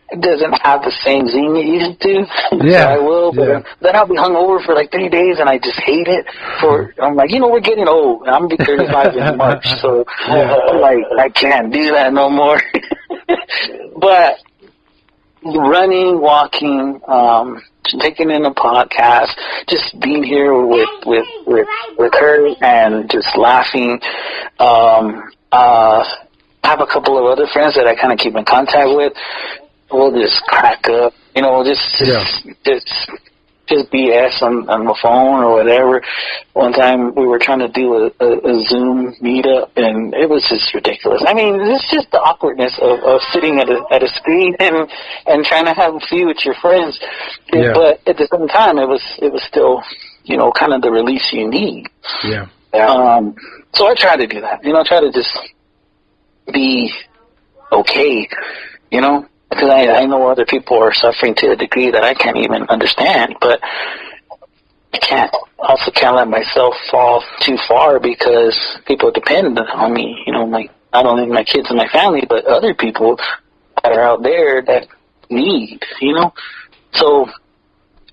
it doesn't have the same zing it used to. Yeah. So I will, but then I'll be hungover for like 3 days, and I just hate it. I'm like, we're getting old. I'm going to be 35 in March, so I'm like, I can't do that no more. But running, walking, taking in a podcast, just being here with her and just laughing. I have a couple of other friends that I kind of keep in contact with. We'll just crack up, just BS on the phone or whatever. One time we were trying to do a Zoom meetup, and it was just ridiculous. I mean, it's just the awkwardness of sitting at a screen and trying to have a few with your friends. Yeah. But at the same time, it was still, kind of the release you need. Yeah. So I try to do that. Try to just be okay, because I know other people are suffering to a degree that I can't even understand, but I can't let myself fall too far because people depend on me, not only my kids and my family, but other people that are out there that need, So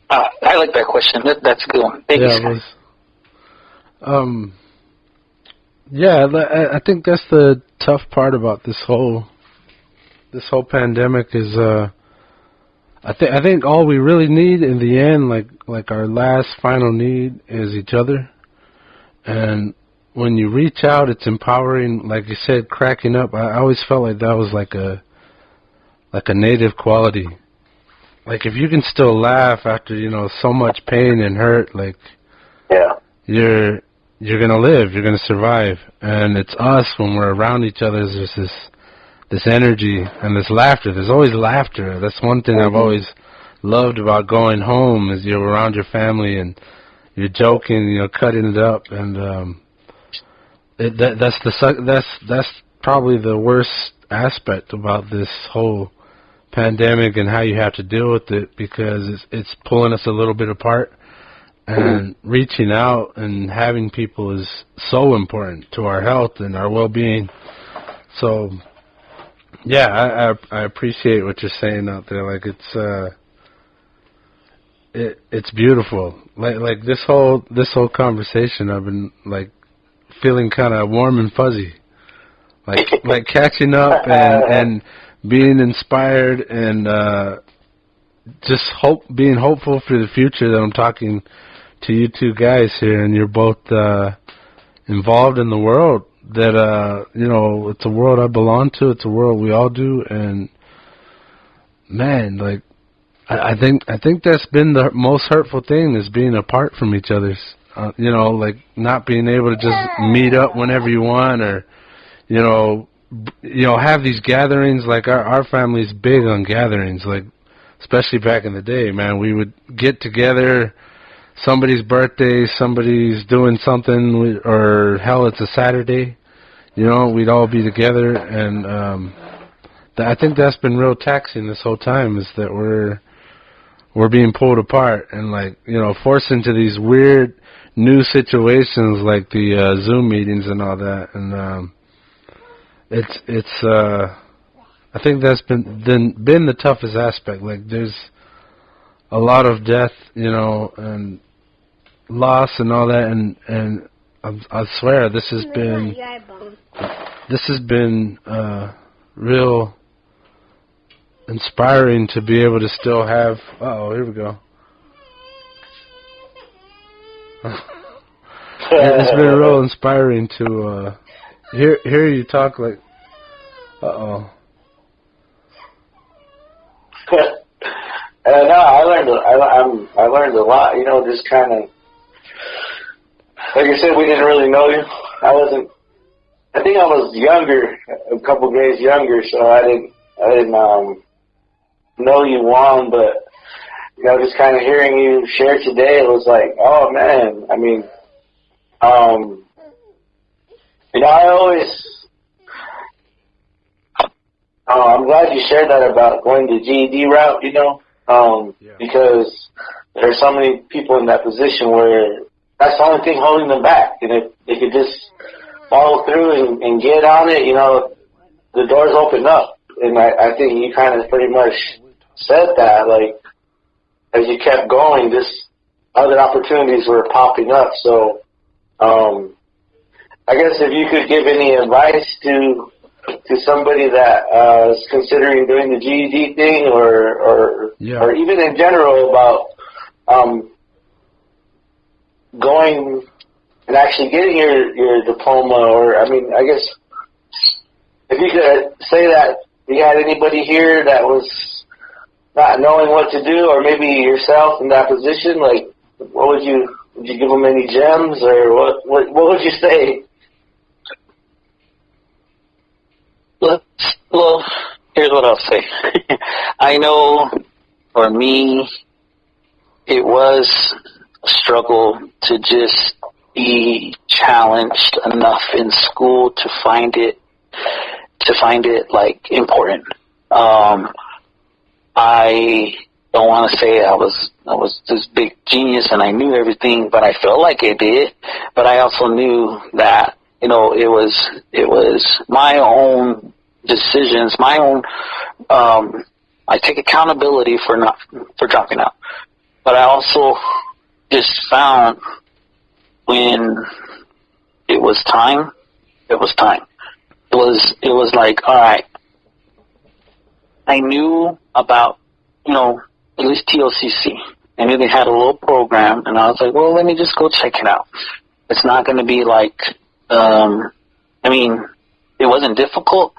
I like that question. That's a good one. Thank you. Yeah, I think that's the tough part about this whole pandemic is I think all we really need in the end, like our last final need, is each other. And when you reach out, it's empowering. Like you said, cracking up. I always felt like that was like a native quality. Like if you can still laugh after so much pain and hurt, like you're going to live, you're going to survive. And it's us when we're around each other, there's this energy and this laughter. There's always laughter. That's one thing I've always loved about going home is you're around your family and you're joking, cutting it up. And that's probably the worst aspect about this whole pandemic and how you have to deal with it, because it's pulling us a little bit apart. And reaching out and having people is so important to our health and our well-being. So, yeah, I appreciate what you're saying out there. Like it's beautiful. Like this whole conversation, I've been like feeling kind of warm and fuzzy. Like catching up and being inspired and just being hopeful for the future. That I'm talking to you two guys here, and you're both involved in the world that it's a world I belong to. It's a world we all do, and man, like I think that's been the most hurtful thing, is being apart from each other's. Like not being able to just meet up whenever you want, or have these gatherings. Like our family's big on gatherings, like especially back in the day, man. We would get together. Somebody's birthday, somebody's doing something, or hell, it's a Saturday, we'd all be together, and I think that's been real taxing this whole time, is that we're being pulled apart and forced into these weird new situations like the Zoom meetings and all that, and it's I think that's been the toughest aspect. Like there's a lot of death, and loss and all that, and I swear this has been real inspiring to be able to still have. Here we go. It's been real inspiring to hear you talk like. No, I learned a lot. Just kind of, like I said, we didn't really know you. I think I was younger, a couple grades younger, so I didn't know you, Juan. But just kind of hearing you share today, it was like, oh man. I mean, I always. I'm glad you shared that about going the GED route, because there are so many people in that position where that's the only thing holding them back. And if they could just follow through and get on it, the doors open up. and I think you kind of pretty much said that, like, as you kept going, just other opportunities were popping up. So, I guess if you could give any advice to somebody that is considering doing the GED thing, or even in general about going and actually getting your diploma, or I mean, I guess if you could say that you had anybody here that was not knowing what to do, or maybe yourself in that position, like, what would you give them any gems, or what would you say? Well, here's what I'll say. I know for me, it was a struggle to just be challenged enough in school to find it like important. I don't want to say I was this big genius and I knew everything, but I felt like I did. But I also knew that, you know, it was my own decisions, my own. I take accountability for dropping out, but I also just found when it was time, it was time. It was like, all right. I knew about, you know, at least TLCC. I knew they had a little program, and I was like, well, let me just go check it out. It's not going to be like, I mean, it wasn't difficult.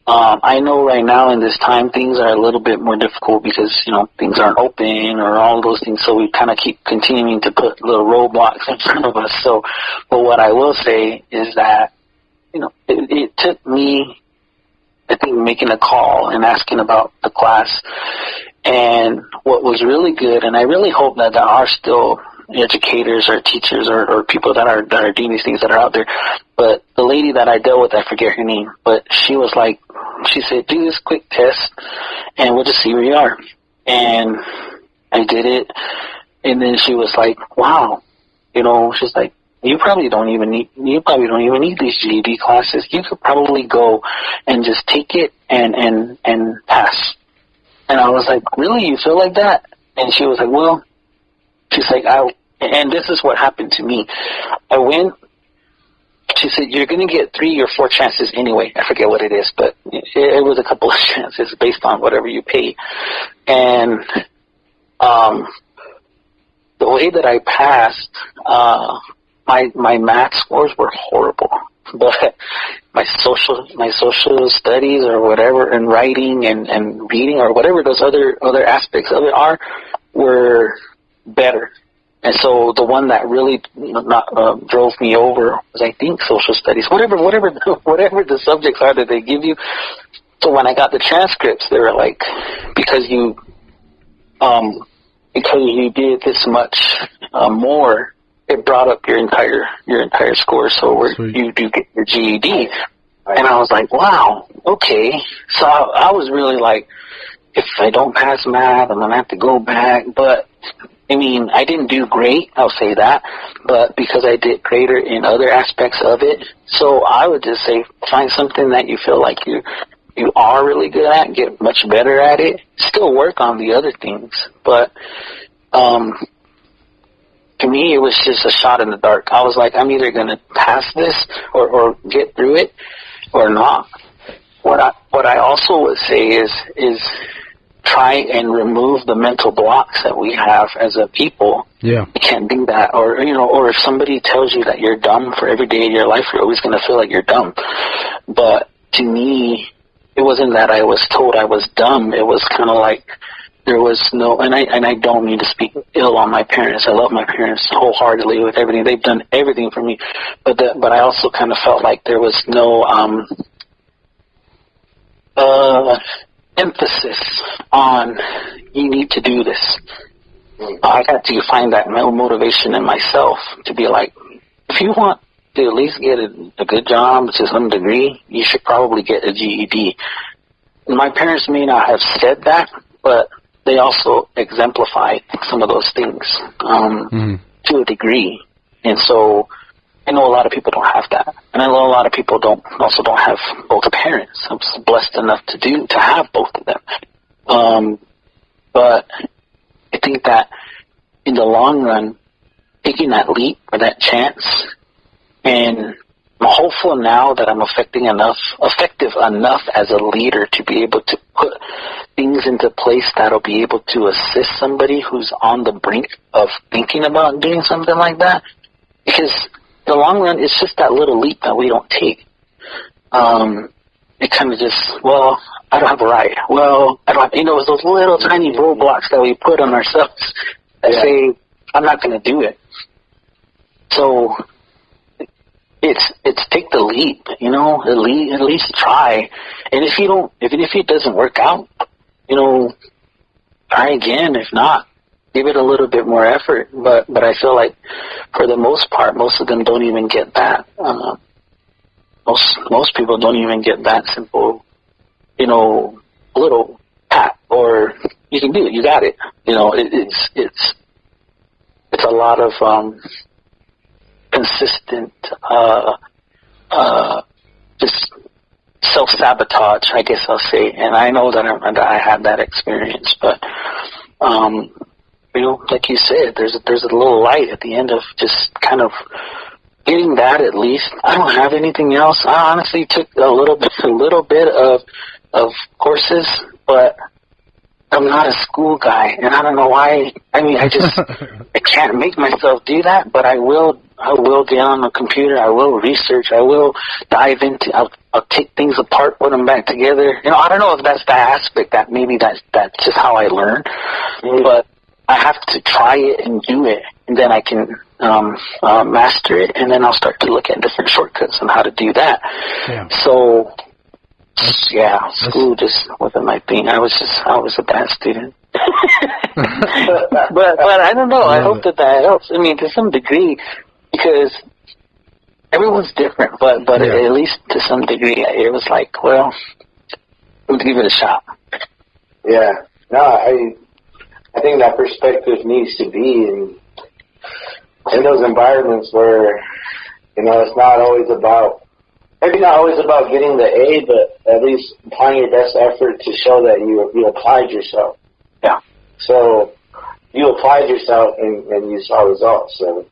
I know right now in this time things are a little bit more difficult because, you know, things aren't open or all those things, so we kind of keep continuing to put little roadblocks in front of us. So, but what I will say is that, you know, it took me, I think, making a call and asking about the class. And what was really good, and I really hope that there are still educators or teachers or people that are doing these things that are out there. But the lady that I dealt with, I forget her name, but she was like, she said, do this quick test and we'll just see where you are. And I did it, and then she was like, wow, you know, she's like, you probably don't even need these GED classes. You could probably go and just take it and pass. And I was like, really? You feel like that? And she was like, well, she's like, and this is what happened to me. I went, she said, you're going to get 3 or 4 chances anyway. I forget what it is, but it was a couple of chances based on whatever you pay. And the way that I passed, my math scores were horrible, but my social studies or whatever, and writing and reading or whatever those other aspects of it were better. And so the one that really drove me over was, I think, social studies, whatever the subjects are that they give you. So when I got the transcripts, they were like, because you did this much more, it brought up your entire score, so you do get your GED. And I was like, wow, okay. So I was really like, if I don't pass math, I'm going to have to go back. But, I mean, I didn't do great, I'll say that, but because I did greater in other aspects of it. So I would just say, find something that you feel like you are really good at, get much better at it, still work on the other things. But to me, it was just a shot in the dark. I was like, I'm either going to pass this or get through it or not. What I also would say is try and remove the mental blocks that we have as a people. Yeah. You can't do that. Or, you know, or if somebody tells you that you're dumb for every day of your life, you're always going to feel like you're dumb. But to me, it wasn't that I was told I was dumb. It was kind of like there was no, and I don't mean to speak ill on my parents. I love my parents wholeheartedly with everything. They've done everything for me. But I also kind of felt like there was no emphasis on you need to do this. I got to find that motivation in myself to be like, if you want to at least get a good job to some degree, you should probably get a GED. My parents may not have said that, but they also exemplified some of those things to a degree. And so I know a lot of people don't have that, and I know a lot of people don't have both parents. I'm blessed enough to have both of them. But I think that in the long run, taking that leap or that chance, and I'm hopeful now that I'm effective enough as a leader to be able to put things into place that'll be able to assist somebody who's on the brink of thinking about doing something like that. Because in the long run, it's just that little leap that we don't take. It kind of just, well, I don't have a ride. Well, I don't have, it's those little tiny roadblocks that we put on ourselves that say, I'm not going to do it. So it's take the leap, at least try. And even if it doesn't work out, try again. If not, give it a little bit more effort. But I feel like for the most part, most of them don't even get that. Most people don't even get that simple, little pat, or you can do it, you got it. It's a lot of consistent, just self-sabotage, I guess I'll say. And I know that I had that experience, but like you said, there's a little light at the end of just kind of getting that. At least I don't have anything else. I honestly took a little bit of courses, but I'm not a school guy, and I don't know why. I mean, I can't make myself do that, but I will get on the computer. I will research. I will dive into. I'll take things apart, put them back together. I don't know if that's the aspect that maybe that's just how I learn, but I have to try it and do it, and then I can master it, and then I'll start to look at different shortcuts on how to do that. Yeah. So, school just wasn't my thing. I was a bad student. but I don't know. I hope that helps. I mean, to some degree, because everyone's different, but at least to some degree, it was like, well, let's give it a shot. Yeah. No, I think that perspective needs to be in those environments where, it's not always about, maybe not always about getting the A, but at least applying your best effort to show that you applied yourself. Yeah. So you applied yourself and you saw results. So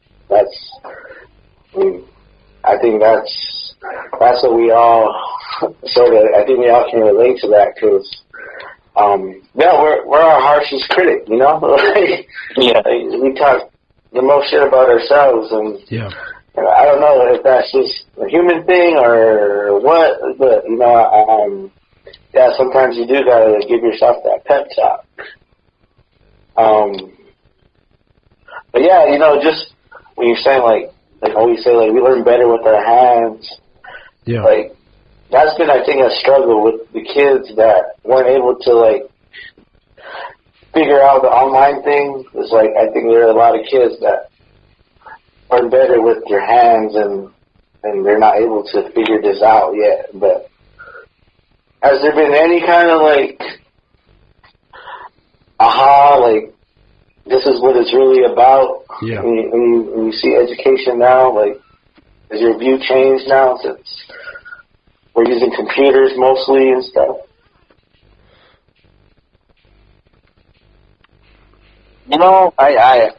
I think that's what we all I think we all can relate to that, because we're our harshest critic, We talk the most shit about ourselves, and I don't know if that's just a human thing or what, but sometimes you do gotta give yourself that pep talk. But just when you're saying like always say we learn better with our hands. Yeah. That's been, I think, a struggle with the kids that weren't able to figure out the online thing. It's I think there are a lot of kids that learn better with their hands, and they're not able to figure this out yet. But has there been any kind of this is what it's really about? Yeah. When you see education now, has your view changed now since we're using computers mostly and stuff? I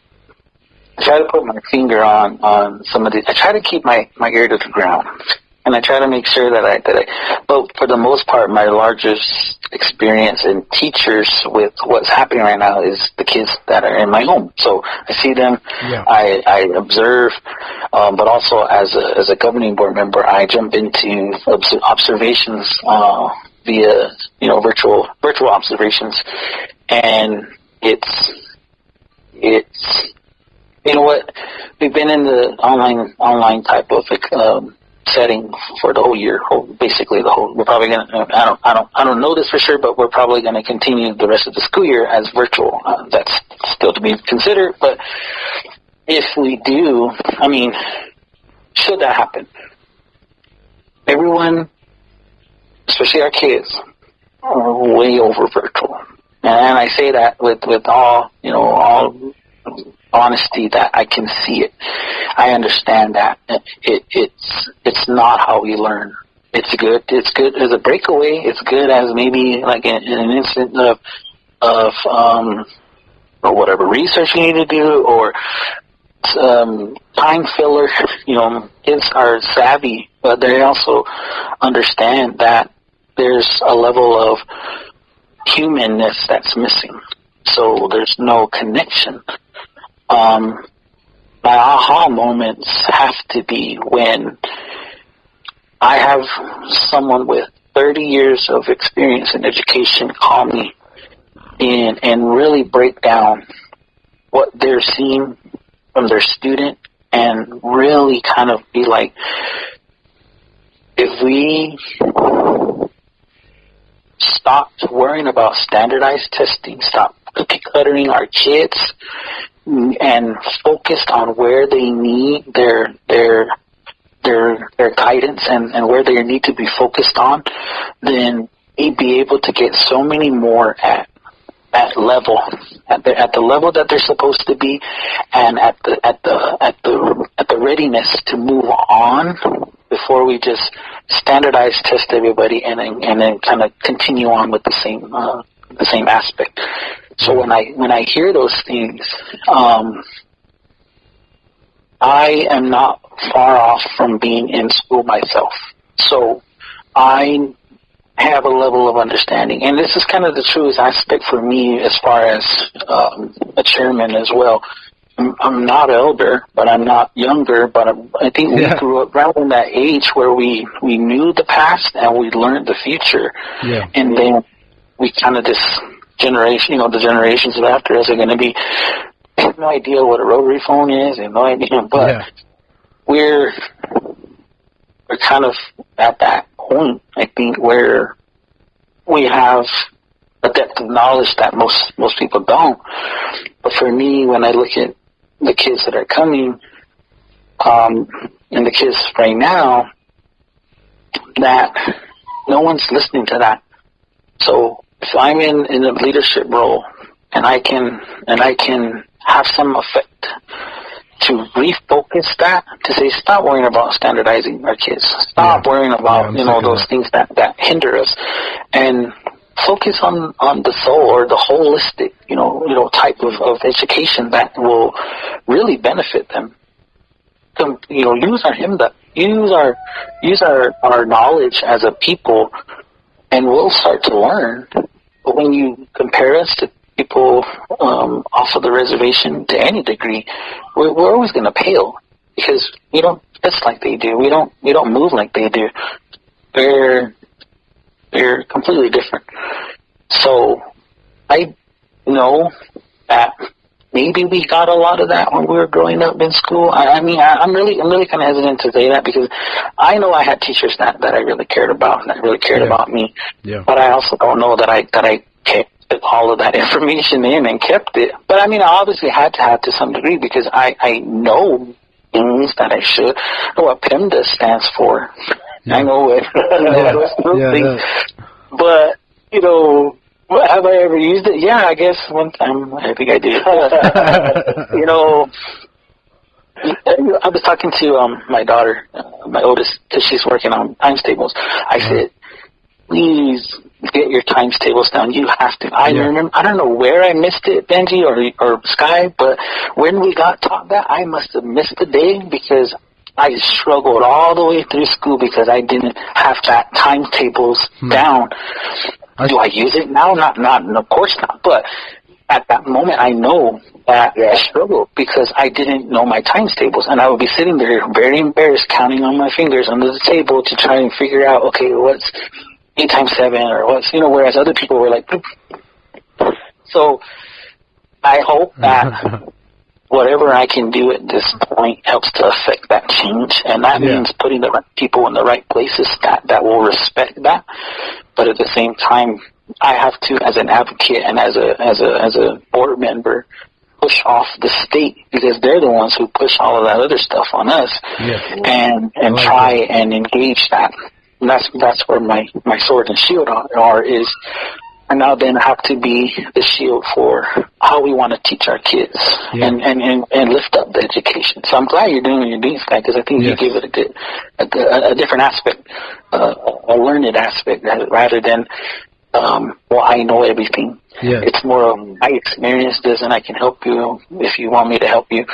try to put my finger on some of the. I try to keep my ear to the ground, and I try to make sure that I. But for the most part, my largest experience in teachers with what's happening right now is the kids that are in my home. So I see them, I observe, but also as a governing board member, I jump into observations via virtual observations, and it's we've been in the online type of setting for the whole year, basically the whole. We're probably gonna. I don't know this for sure, but we're probably gonna continue the rest of the school year as virtual. That's still to be considered. But if we do, should that happen, everyone, especially our kids, are way over virtual. And I say that with all honesty that I can see it. I understand that it's not how we learn. It's good as a breakaway. It's good as maybe like an instant of or whatever research you need to do, or time filler. Kids are savvy, but they also understand that there's a level of humanness that's missing. So there's no connection. My aha moments have to be when I have someone with 30 years of experience in education call me in and really break down what they're seeing from their student, and really kind of be like, if we stopped worrying about standardized testing, stop cookie cuttering our kids, and focused on where they need their guidance and where they need to be focused on, then they'd be able to get so many more at level, at the level that they're supposed to be, and at the readiness to move on before we just standardize test everybody and then kind of continue on with the same aspect. So when I hear those things, I am not far off from being in school myself. So I have a level of understanding, and this is kind of the truest aspect for me as far as a chairman as well. I'm not elder, but I'm not younger, but I think we grew up right in that age where we knew the past and we learned the future. Yeah. And then we kind of, this generation, the generations after us are going to be, have no idea what a rotary phone is, and no idea, but we're kind of at that point, I think, where we have a depth of knowledge that most people don't. But for me, when I look at the kids that are coming, and the kids right now, that no one's listening to that. So if I'm in a leadership role, and I can have some effect to refocus that, to say, stop worrying about standardizing our kids. Stop worrying about, those things that hinder us, and focus on the soul, or the holistic, type of education that will really benefit them. Use our knowledge as a people, and we'll start to learn. But when you compare us to people off of the reservation to any degree, we're always going to pale, because we don't test like they do. We don't move like they do. They're completely different. So I know that maybe we got a lot of that when we were growing up in school. I'm really kind of hesitant to say that, because I know I had teachers that I really cared about, and that really cared about me. Yeah. But I also don't know that I kept all of that information in and kept it. But I obviously had to have to some degree, because I know things that I should. I know what PEMDA stands for. I know what those things. But, have I ever used it? Yeah, I guess one time. I think I did. I was talking to my daughter, my oldest, because she's working on times tables. I said, please get your times tables down. You have to. I remember, I don't know where I missed it, Benji or Sky, but when we got taught that, I must have missed the day, because I struggled all the way through school because I didn't have that timetables down. Do I use it now? Not, of course not. But at that moment, I know that I struggled because I didn't know my times tables, and I would be sitting there very embarrassed, counting on my fingers under the table to try and figure out, okay, what's 8 times 7, or what's, whereas other people were like, so I hope that whatever I can do at this point helps to affect that change, and that means putting the right people in the right places that will respect that. But at the same time, I have to, as an advocate and as a board member, push off the state, because they're the ones who push all of that other stuff on us, and try and engage that. And that's where my sword and shield are, is I now then have to be the shield for how we want to teach our kids and lift up the education. So I'm glad you're doing what you're doing, Sky, because I think you give it a different aspect, a learned aspect, rather than, I know everything. Yeah. It's more of, I experienced this and I can help you if you want me to help you.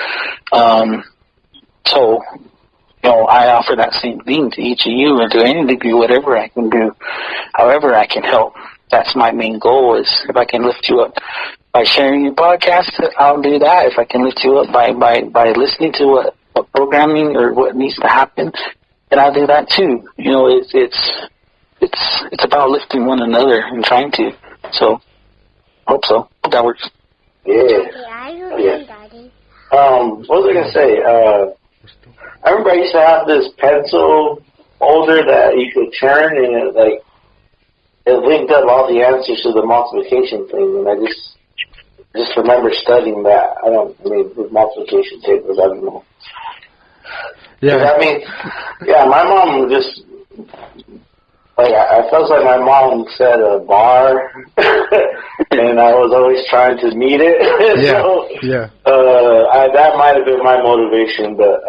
So, I offer that same thing to each of you, and to any degree, whatever I can do, however I can help. That's my main goal, is if I can lift you up by sharing your podcast, I'll do that. If I can lift you up by listening to what programming or what needs to happen, then I'll do that too. It's about lifting one another and trying to. So, hope so. Hope that works. Yeah. What was I gonna say? I remember I used to have this pencil holder that you could turn, and it linked up all the answers to the multiplication thing, and I just remember studying that. With multiplication tables, I don't know. Yeah. My mom just, I felt like my mom set a bar, and I was always trying to meet it. That might have been my motivation, but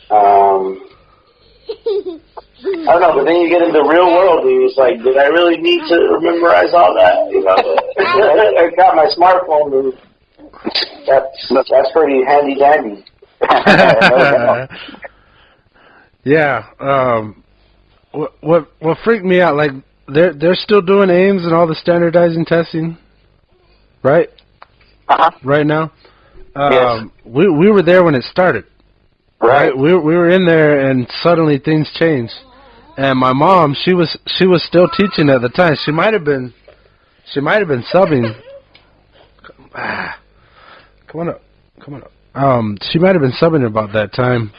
I don't know. But then you get into the real world, and it's like, did I really need to memorize all that? I got my smartphone, and that's pretty handy dandy. Yeah. What freaked me out, like they're still doing AIMS and all the standardizing testing, right? Right now. Yes. We were there when it started. Right. We were in there, and suddenly things changed. And my mom, she was still teaching at the time. She might have been subbing. Come on up. She might have been subbing about that time.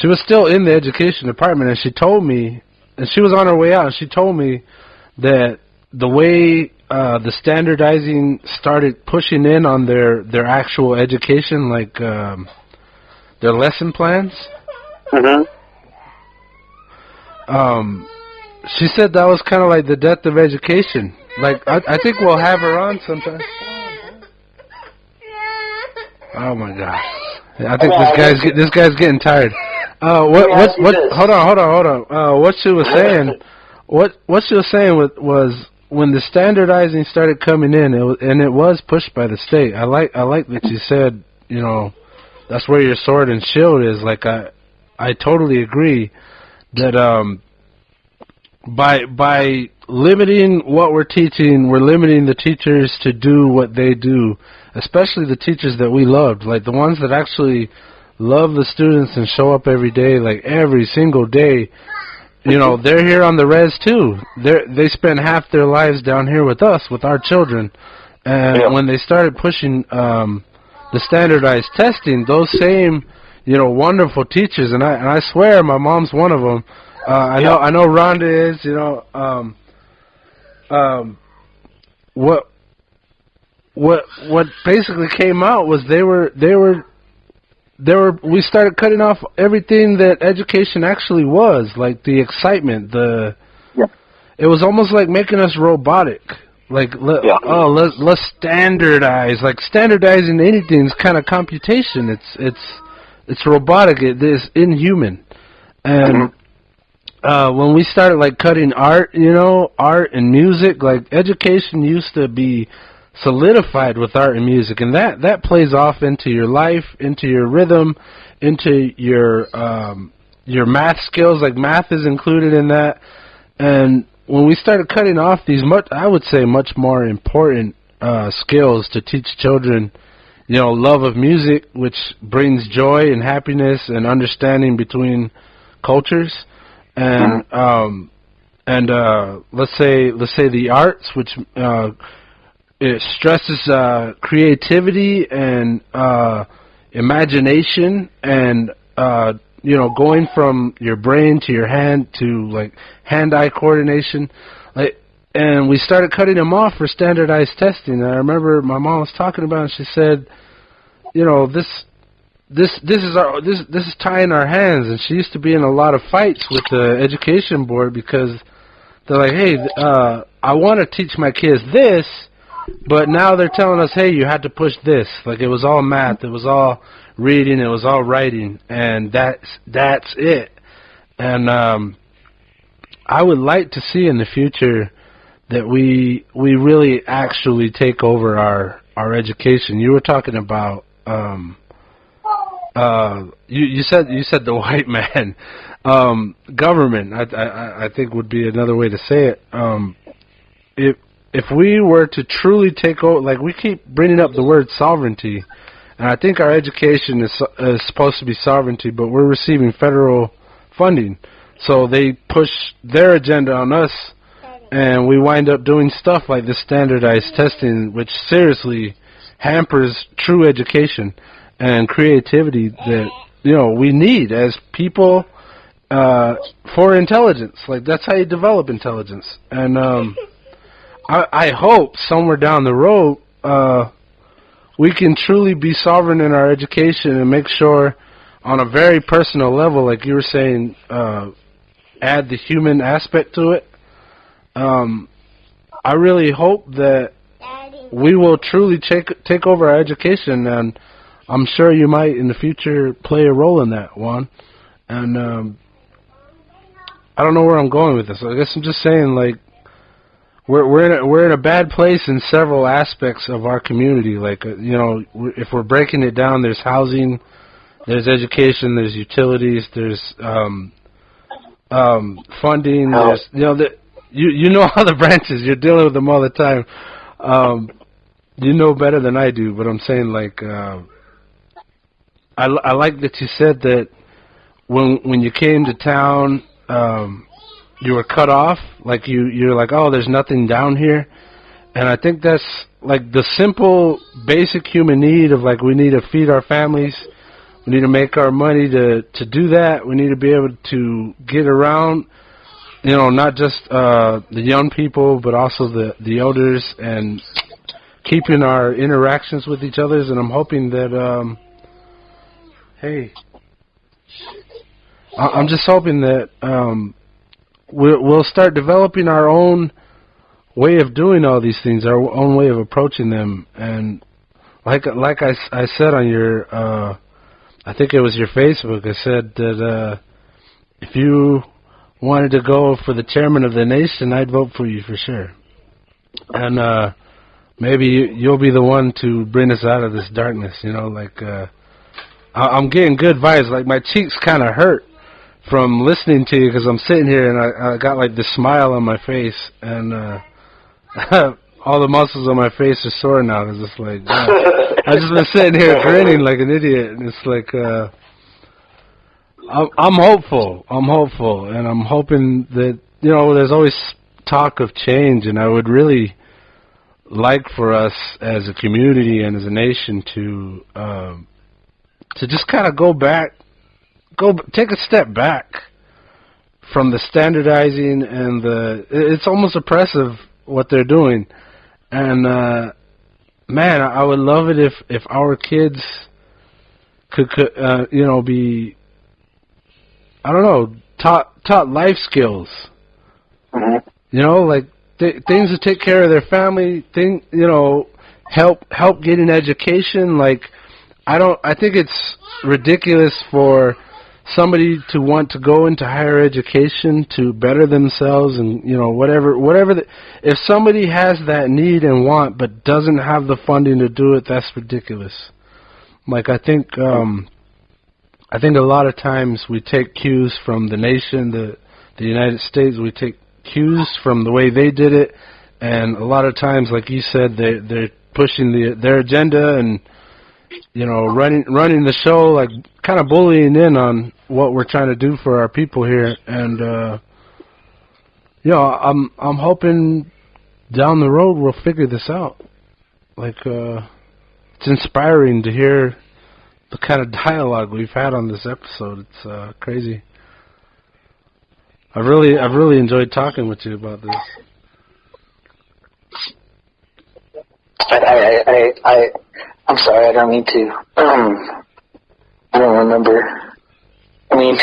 She was still in the education department, and she told me, and she was on her way out, and she told me that the way the standardizing started pushing in on their actual education, like their lesson plans. She said that was kind of like the death of education. Like I think we'll have her on sometime. Oh my God! I think this guy's getting tired. What? Hold on. What she was saying, what she was saying was when the standardizing started coming in, it was pushed by the state. I like that you said, that's where your sword and shield is. Like I totally agree that by limiting what we're teaching, we're limiting the teachers to do what they do, especially the teachers that we loved, like the ones that actually love the students and show up every day, like every single day. They're here on the res too. They spend half their lives down here with us, with our children. And when they started pushing the standardized testing, those same, wonderful teachers, and I swear my mom's one of them. I know Rhonda is. What basically came out was we started cutting off everything that education actually was, like the excitement, it was almost like making us robotic. Like, let's standardize. Like, standardizing anything is kind of computation. It's robotic. It is inhuman. And when we started like cutting art, art and music, like education used to be solidified with art and music, and that plays off into your life, into your rhythm, into your math skills. Like math is included in that. And when we started cutting off these I would say much more important skills to teach children, love of music, which brings joy and happiness and understanding between cultures, and let's say the arts, which it stresses creativity and imagination, and going from your brain to your hand to like hand-eye coordination, and we started cutting them off for standardized testing. And I remember my mom was talking about it, and she said, this is tying our hands. And she used to be in a lot of fights with the education board because They're like, hey, I want to teach my kids this, but now they're telling us, hey, you had to push this. Like, it was all math, it was all reading, it was all writing, and that's it. And I would like to see in the future that we really actually take over our education. You were talking about you said the white man. Government, I think would be another way to say it. If we were to truly take over, like we keep bringing up the word sovereignty, and I think our education is supposed to be sovereignty, but we're receiving federal funding, so they push their agenda on us, and we wind up doing stuff like this standardized testing, which seriously hampers true education and creativity that we need as people for intelligence. Like, that's how you develop intelligence. And I hope somewhere down the road we can truly be sovereign in our education and make sure on a very personal level, like you were saying, add the human aspect to it. I really hope that we will truly take over our education, and I'm sure you might in the future play a role in that, Juan. And I don't know where I'm going with this. I guess I'm just saying, like, we're in a bad place in several aspects of our community. Like, if we're breaking it down, there's housing, there's education, there's utilities, there's funding. There's you know all the branches. You're dealing with them all the time. You know better than I do, but I'm saying, like, I like that you said that when you came to town, you were cut off. Like, you're like, oh, there's nothing down here. And I think that's like the simple, basic human need of, like, we need to feed our families. We need to make our money to do that. We need to be able to get around, not just the young people, but also the elders, and keeping our interactions with each other. And I'm hoping that, I'm just hoping that we'll start developing our own way of doing all these things, our own way of approaching them. And like I said on your, I think it was your Facebook, I said that if you wanted to go for the chairman of the nation, I'd vote for you for sure. And maybe you'll be the one to bring us out of this darkness, I'm getting good vibes. Like, my cheeks kind of hurt from listening to you, because I'm sitting here and I got like this smile on my face, and all the muscles on my face are sore now. It's just like, I've just been sitting here grinning like an idiot, and it's like, I'm hopeful, and I'm hoping that, there's always talk of change, and I would really like for us as a community and as a nation to just kind of take a step back from the standardizing and it's almost oppressive what they're doing. And man, I would love it if our kids could be, I don't know, taught life skills. Mm-hmm. Like things to take care of their family, help get an education. Like, I think it's ridiculous for somebody to want to go into higher education to better themselves, and whatever if somebody has that need and want but doesn't have the funding to do it, that's ridiculous. Like, I think a lot of times we take cues from the nation, the United States. We take cues from the way they did it, and a lot of times, like you said, they're pushing their agenda and running the show, like kind of bullying in on what we're trying to do for our people here. And I'm hoping down the road we'll figure this out. Like, it's inspiring to hear the kind of dialogue we've had on this episode. It's crazy. I've really enjoyed talking with you about this. I'm sorry, I don't mean to. I don't remember. I mean,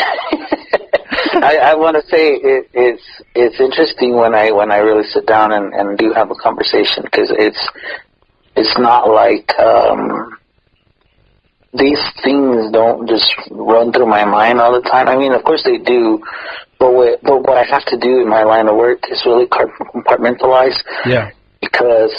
I want to say it's interesting when I really sit down and do have a conversation, because it's not like these things don't just run through my mind all the time. I mean, of course they do, but what I have to do in my line of work is really compartmentalize. Yeah. Because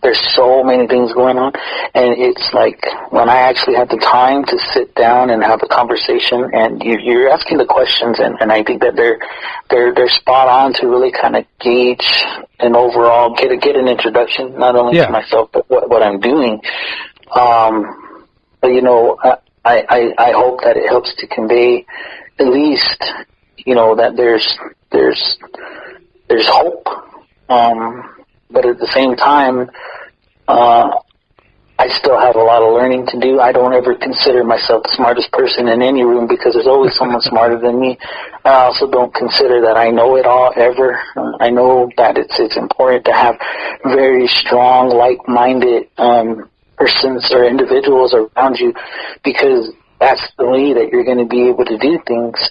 there's so many things going on, and it's like when I actually have the time to sit down and have a conversation, and you're asking the questions, and I think that they're spot on to really kind of gauge and overall get an introduction, not only to myself but what I'm doing. But I hope that it helps to convey at least that there's hope. But at the same time, I still have a lot of learning to do. I don't ever consider myself the smartest person in any room, because there's always someone smarter than me. I also don't consider that I know it all ever. I know that it's important to have very strong, like-minded persons or individuals around you, because that's the way that you're going to be able to do things.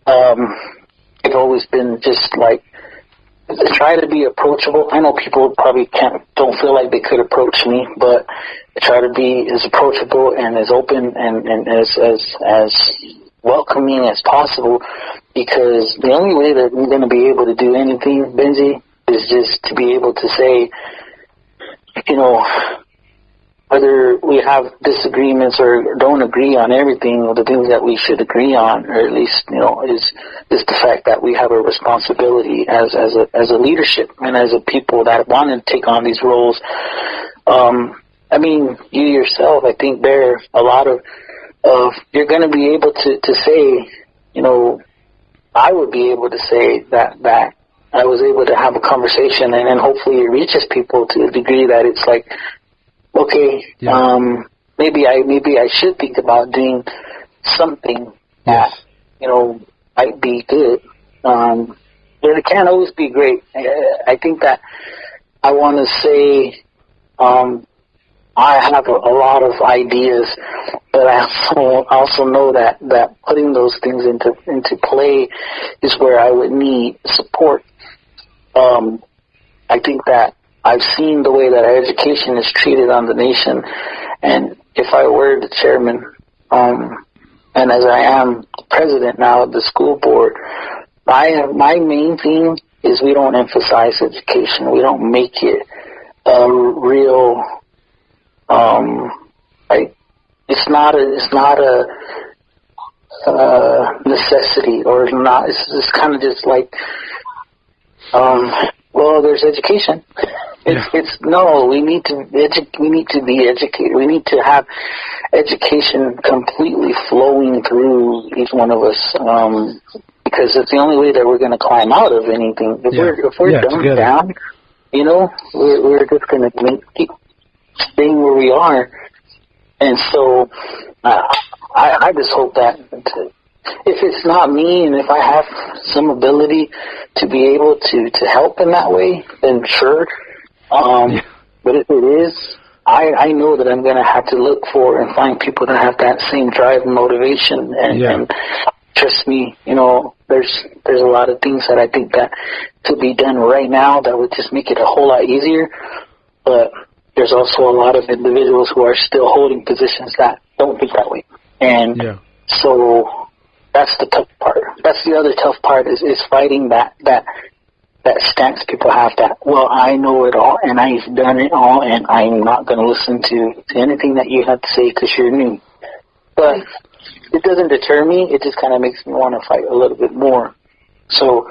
I've always been just like, try to be approachable. I know people probably don't feel like they could approach me, but I try to be as approachable and as open and as welcoming as possible, because the only way that we're going to be able to do anything, Benji, is just to be able to say, whether we have disagreements or don't agree on everything, or the things that we should agree on, or at least, is the fact that we have a responsibility as a leadership and as a people that want to take on these roles. I mean, you yourself, I think there a lot of you're going to be able to say, I would be able to say that I was able to have a conversation, and then hopefully it reaches people to the degree that it's like, okay, maybe I should think about doing something that might be good. But it can't always be great. I think that I want to say I have a lot of ideas, but I also know that putting those things into play is where I would need support. I think that I've seen the way that our education is treated on the nation, and if I were the chairman, and as I am the president now of the school board, my main thing is we don't emphasize education. We don't make it a real, it's not a necessity, or not. It's kind of just like, well, there's education. It's no. We need to be educated. We need to have education completely flowing through each one of us, because it's the only way that we're going to climb out of anything. If we're dumbed down, we're just going to keep staying where we are. And so, I just hope that if it's not me, and if I have some ability to be able to help in that way, then sure. But if it is, I know that I'm going to have to look for and find people that have that same drive and motivation. And trust me, there's a lot of things that I think that could be done right now that would just make it a whole lot easier. But there's also a lot of individuals who are still holding positions that don't think that way. And so that's the tough part. That's the other tough part is fighting that stance people have, that, well, I know it all and I've done it all and I'm not going to listen to anything that you have to say because you're new. But it doesn't deter me. It just kind of makes me want to fight a little bit more. So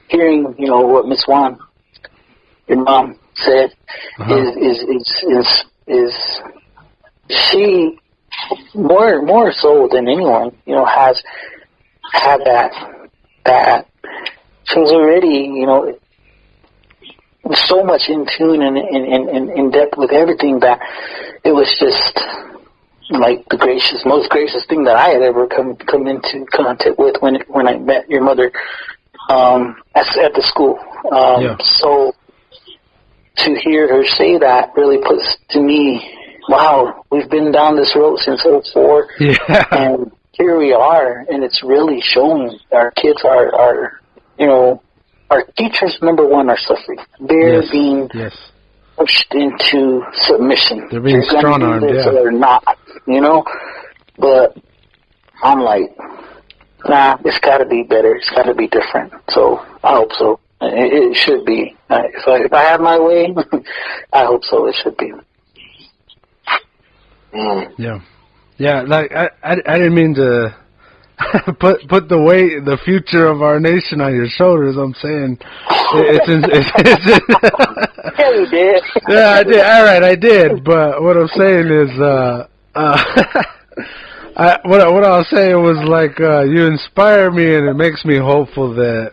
hearing, what Miss Juan, your mom, said is she more so than anyone, has had that she was already, so much in tune and in depth with everything that it was just like the most gracious thing that I had ever come into contact with when I met your mother at the school. So to hear her say that really puts to me, wow, we've been down this road since 2004, and here we are, and it's really showing. Our kids are our teachers, number one, are suffering. They're being pushed into submission. They're being strong-armed, or not, But I'm like, nah, it's got to be better. It's got to be different. So I hope so. It should be. If I have my way, I hope so. It should be. Yeah. Like I didn't mean to put the weight, the future of our nation on your shoulders. I'm saying it's yeah, you did. Yeah, I did. All right, I did. But what I'm saying is, what I was saying was like you inspire me, and it makes me hopeful that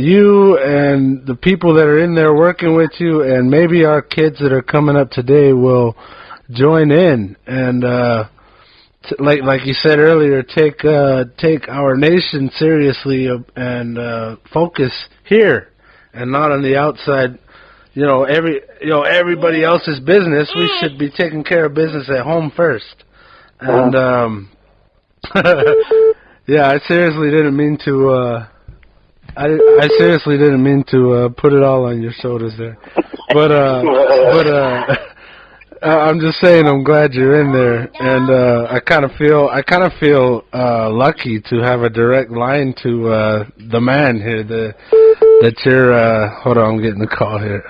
you and the people that are in there working with you, and maybe our kids that are coming up today will join in and like you said earlier, take our nation seriously and focus here and not on the outside. Everybody else's business. We should be taking care of business at home first. And I seriously didn't mean to. I seriously didn't mean to put it all on your shoulders there, but I'm just saying I'm glad you're in there, and I kind of feel lucky to have a direct line to the man here. That you're. Hold on, I'm getting the call here.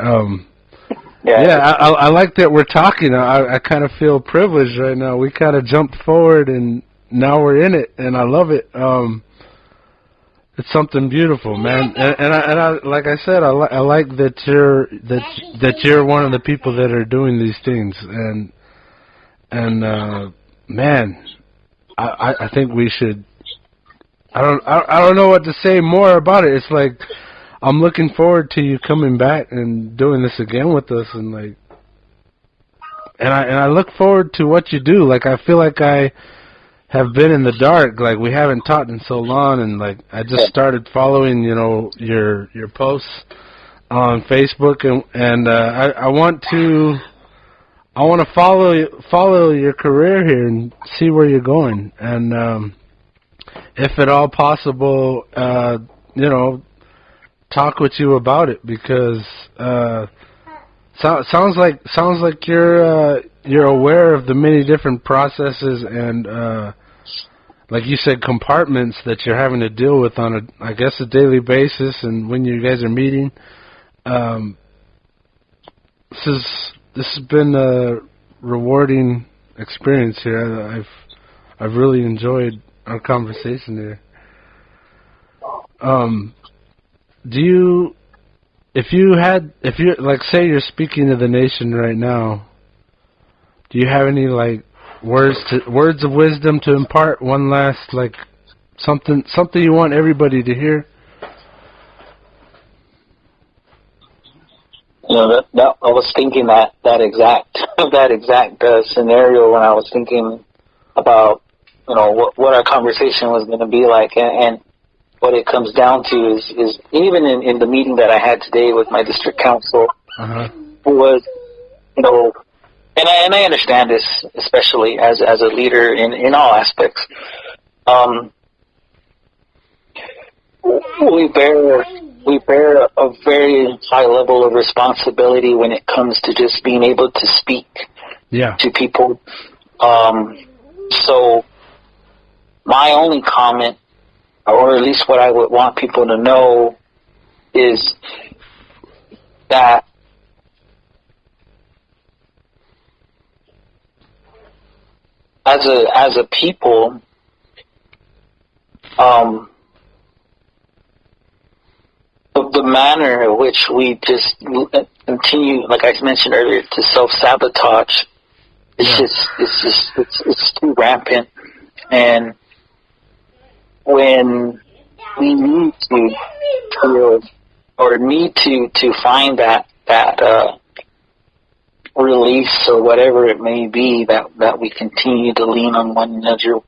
I like that we're talking. I kind of feel privileged right now. We kind of jumped forward, and now we're in it, and I love it. It's something beautiful, man. And I like I said, I like that you're one of the people that are doing these things, and man, I think we should. I don't know what to say more about it. It's like I'm looking forward to you coming back and doing this again with us, and I look forward to what you do. Like I feel like I have been in the dark, like we haven't talked in so long, and like I just started following, your posts on Facebook, and I want to follow your career here and see where you're going, and if at all possible, talk with you about it, because sounds like you're aware of the many different processes and like you said, compartments that you're having to deal with on a daily basis, and when you guys are meeting. This has been a rewarding experience here. I've really enjoyed our conversation here. If you like, say you're speaking to the nation right now, do you have any words of wisdom to impart? One last something you want everybody to hear? I was thinking that exact scenario when I was thinking about what our conversation was going to be like, and what it comes down to is even in the meeting that I had today with my district council, was and I understand this, especially as a leader in all aspects. We bear a very high level of responsibility when it comes to just being able to speak to people. So my only comment, or at least what I would want people to know, is that as a people, the manner in which we just continue, like I mentioned earlier, to self-sabotage, it's too rampant. And when we need to feel, or need to find that release, or whatever it may be, that we continue to lean on one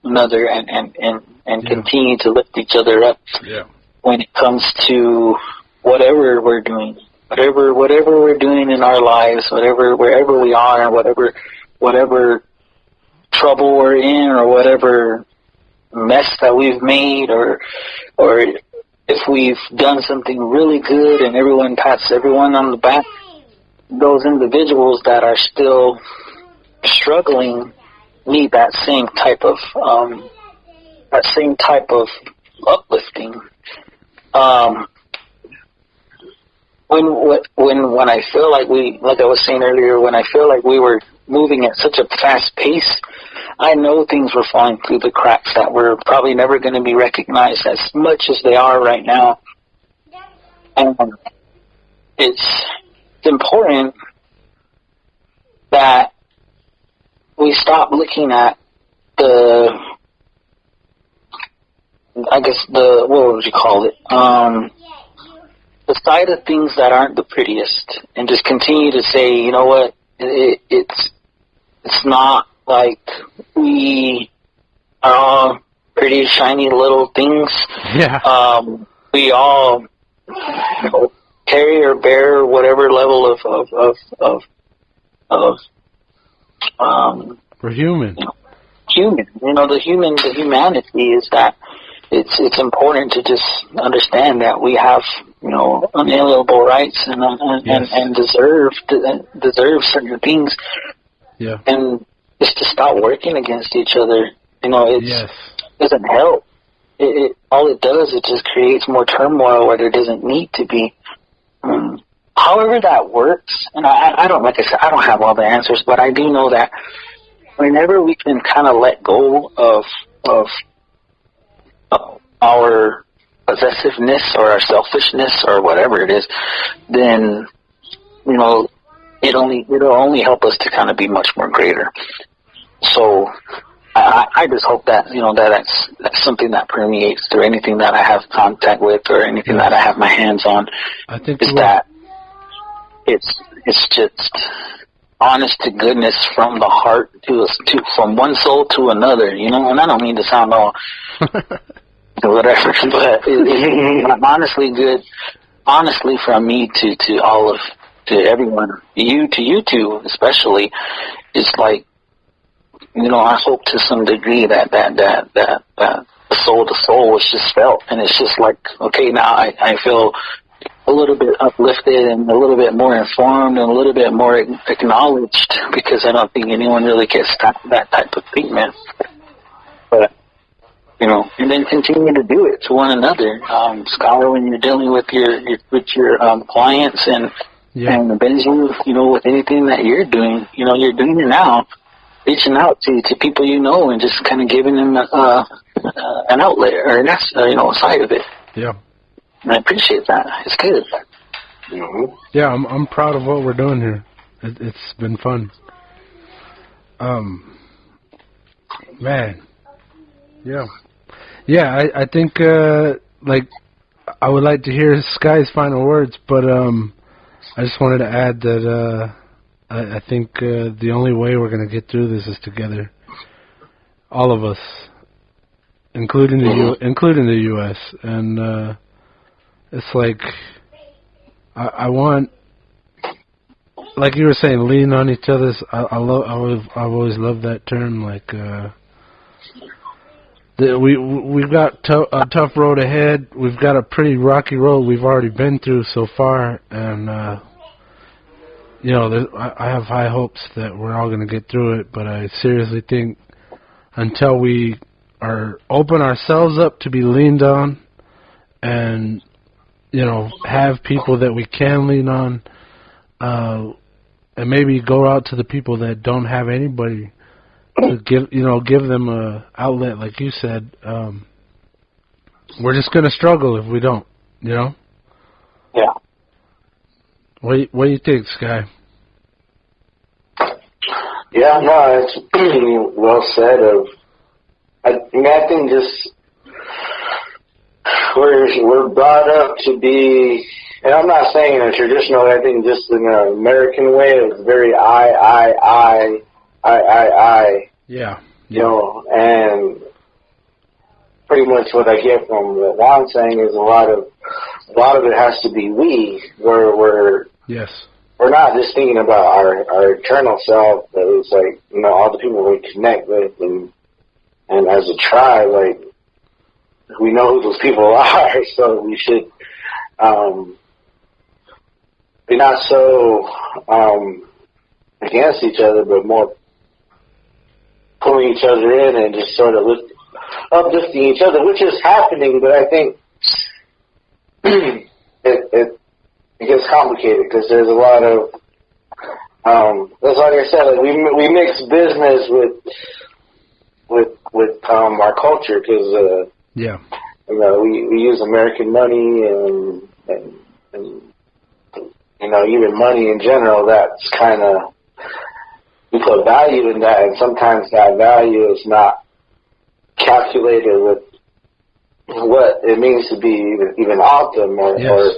another and continue to lift each other up when it comes to whatever we're doing, whatever we're doing in our lives, wherever we are, whatever trouble we're in, or whatever mess that we've made, or if we've done something really good and everyone pats everyone on the back, those individuals that are still struggling need that same type of uplifting. When I feel like like I was saying earlier, when I feel like we were moving at such a fast pace, I know things were falling through the cracks that were probably never going to be recognized as much as they are right now. And it's important that we stop looking at what would you call it? The side of things that aren't the prettiest, and just continue to say, you know what, it's not like we are all pretty shiny little things. Yeah. We all carry or bear whatever level of we're human. The humanity is that it's important to just understand that we have, unalienable rights and deserve certain things. Yeah. And just to stop working against each other, it doesn't help. All it does, it just creates more turmoil where there doesn't need to be. However that works, and I don't, like I said, I don't have all the answers, but I do know that whenever we can kind of let go of our possessiveness or our selfishness or whatever it is, then it'll only help us to kind of be much more greater. So I just hope that that's something that permeates through anything that I have contact with or anything that I have my hands on. I think is that it's just honest to goodness from the heart from one soul to another, and I don't mean to sound all whatever, but honestly from me to everyone, to you two especially, it's like, I hope to some degree that soul to soul was just felt, and it's just like, okay, now I feel a little bit uplifted and a little bit more informed and a little bit more acknowledged, because I don't think anyone really gets that type of treatment. But and then continue to do it to one another, Scholar, when you're dealing with your clients and Benji, with anything that you're doing, you're doing it now, reaching out to people and just kind of giving them an outlet or a side of it. Yeah. And I appreciate that. It's good. Mm-hmm. Yeah, I'm proud of what we're doing here. It's been fun. Man. Yeah. Yeah, I think, I would like to hear Sky's final words, but I just wanted to add that I think the only way we're going to get through this is together. All of us, including the U.S. And it's like, I want, like you were saying, lean on each other. I've always loved that term. We've got a tough road ahead. We've got a pretty rocky road we've already been through so far, and I have high hopes that we're all going to get through it. But I seriously think until we open ourselves up to be leaned on, and have people that we can lean on, and maybe go out to the people that don't have anybody to give them a outlet, like you said. We're just going to struggle if we don't, Yeah. What do you think, Sky? Yeah, no, it's pretty well said. I think just we're brought up to be, and I'm not saying in a traditional way, I think just in an American way, it's very I. Yeah. And pretty much what I get from what Juan's saying is a lot of it has to be we, where we're not just thinking about our eternal self, but it's like, all the people we connect with and and as a tribe, like, we know who those people are, so we should be not so against each other, but more pulling each other in and just sort of uplifting each other, which is happening, but I think it gets complicated because there's a lot of that's like I said, like we mix business with our culture because yeah, you know, we use American money and you know, even money in general. That's kind of, we put value in that, and sometimes that value is not calculated with what it means to be even awesome or yes.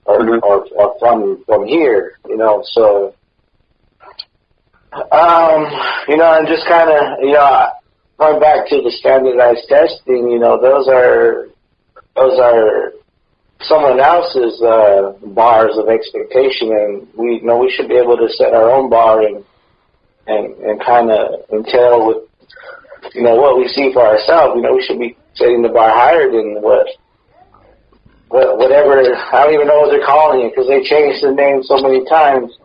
or from here, you know. So you know, and just kind of, you know, going back to the standardized testing, you know, those are someone else's bars of expectation, and we know we should be able to set our own bar and kind of entail with, you know, what we see for ourselves. You know, we should be setting the bar higher than whatever, I don't even know what they're calling it because they changed the name so many times.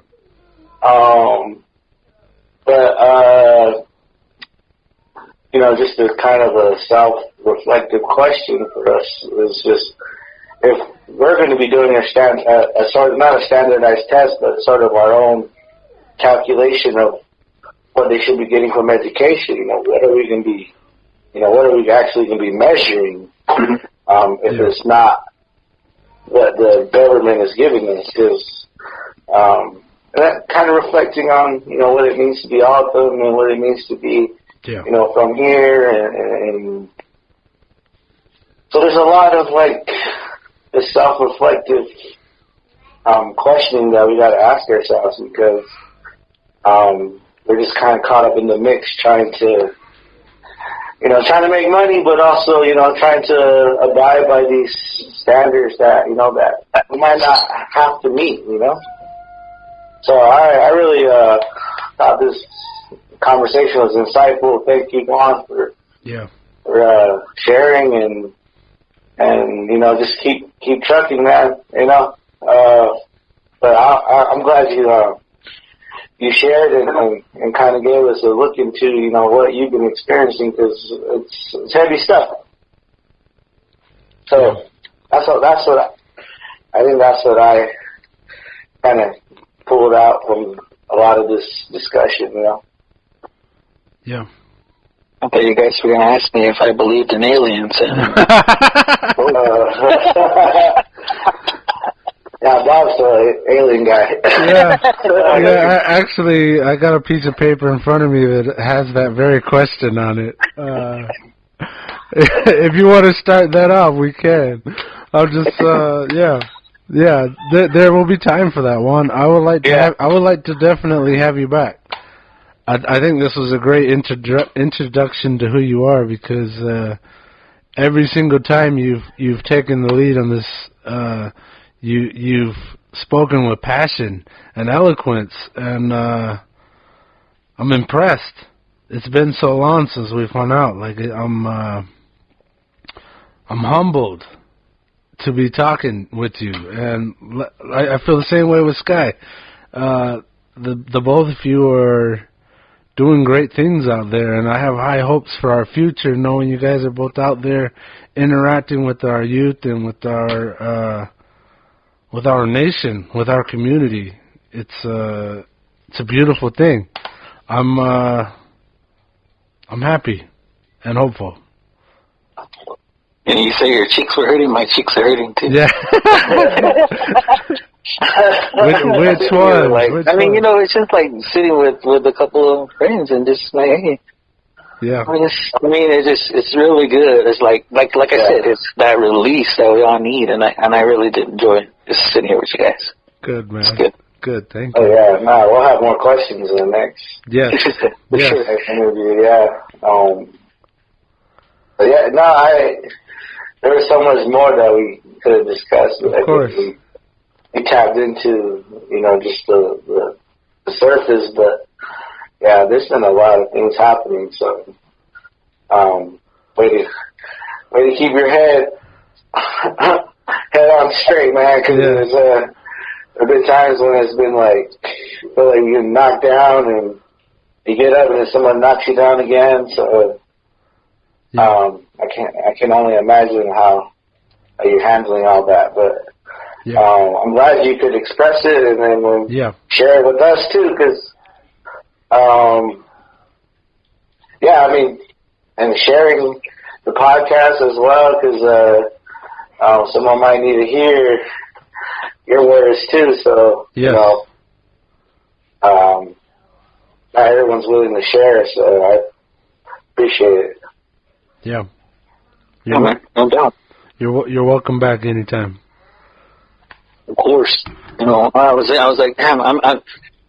But you know, just a kind of a self-reflective question for us is just, if we're going to be doing a sort of, not a standardized test, but sort of our own calculation of what they should be getting from education, you know, what are we going to be, you know, what are we actually going to be measuring if it's not what the government is giving us? Because that kind of reflecting on, you know, what it means to be awesome and what it means to be, you know, from here, and so there's a lot of like the self-reflective questioning that we got to ask ourselves, because we're just kind of caught up in the mix, trying to make money, but also, you know, trying to abide by these standards that, you know, that we might not have to meet, you know. So I really thought this conversation was insightful. Thank you, Juan, for sharing, and you know, just keep trucking, man. You know, but I'm glad you shared and kind of gave us a look into, you know, what you've been experiencing, because it's heavy stuff. So that's what I think that's what I kind of pulled out from a lot of this discussion, you know. Yeah. I thought you guys were going to ask me if I believed in aliens. Yeah, Bob's an alien guy. Yeah. Actually, I got a piece of paper in front of me that has that very question on it. If you want to start that off, we can. I'll just, yeah. There will be time for that one. I would like to definitely have you back. I think this was a great introduction to who you are, because every single time you've taken the lead on this, you've spoken with passion and eloquence, and I'm impressed. It's been so long since we've hung out. Like, I'm humbled to be talking with you, and I feel the same way with Sky. The both of you are doing great things out there, and I have high hopes for our future, knowing you guys are both out there interacting with our youth and with our nation, with our community. It's a beautiful thing. I'm happy and hopeful. And you say your cheeks were hurting, my cheeks are hurting too. Yeah. Which one? Like, I mean, you know, it's just like sitting with a couple of friends and just like, hey. Yeah. I mean, it's really good. It's like I said, it's that release that we all need, and I really did enjoy just sitting here with you guys. Good, man. It's good. Good, thank you. Oh yeah, no, we'll have more questions in the next. Yes. Next interview, yeah. But yeah, no, there was so much more that we could have discussed. Of course. We tapped into, you know, just the surface, but yeah, there's been a lot of things happening, so Way to keep your head on straight, man. Because there have been times when it's been like, feel like you're knocked down and you get up and then someone knocks you down again. So I can only imagine how you're handling all that. But I'm glad you could express it and then share it with us too. Because I mean, and sharing the podcast as well, because someone might need to hear your words too. So you know, not everyone's willing to share. So I appreciate it. Yeah. No doubt. You're welcome back anytime. Of course. You know, I was like, damn, I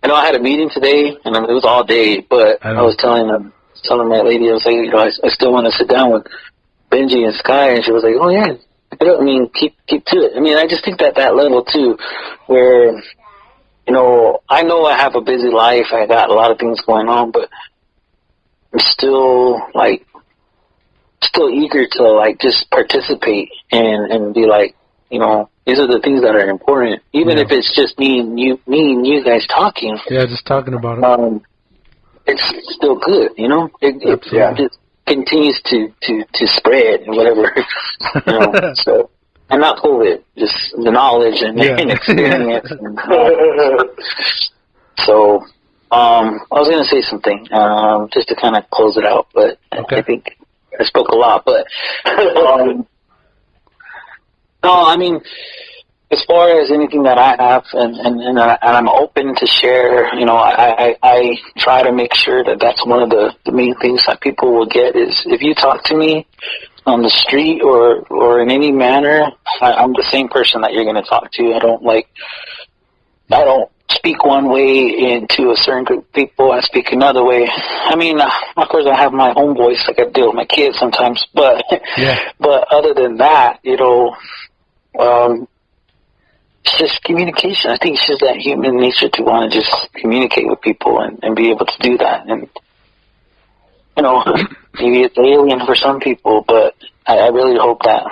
know I had a meeting today, and it was all day, but I was telling my lady, I was like, you know, I still want to sit down with Benji and Sky, and she was like, oh yeah, I mean, keep to it. I mean, I just think that level too, where, you know I have a busy life, I got a lot of things going on, but I'm still eager to like just participate and be like, you know, these are the things that are important, even if it's just me and you guys talking. Yeah, just talking about it. It's still good, you know. It just continues to spread and whatever, you know. So, and not COVID, just the knowledge and experience. So, I was gonna say something, just to kind of close it out, but I think I spoke a lot. But no, I mean, as far as anything that I have, and I'm open to share, you know, I try to make sure that that's one of the main things that people will get is if you talk to me on the street or in any manner, I'm the same person that you're going to talk to. I don't speak one way into a certain group of people. I speak another way. I mean, of course, I have my own voice, like I deal with my kids sometimes, but other than that, you know, it's just communication. I think it's just that human nature to want to just communicate with people and be able to do that. And, you know, maybe it's alien for some people, but I really hope that,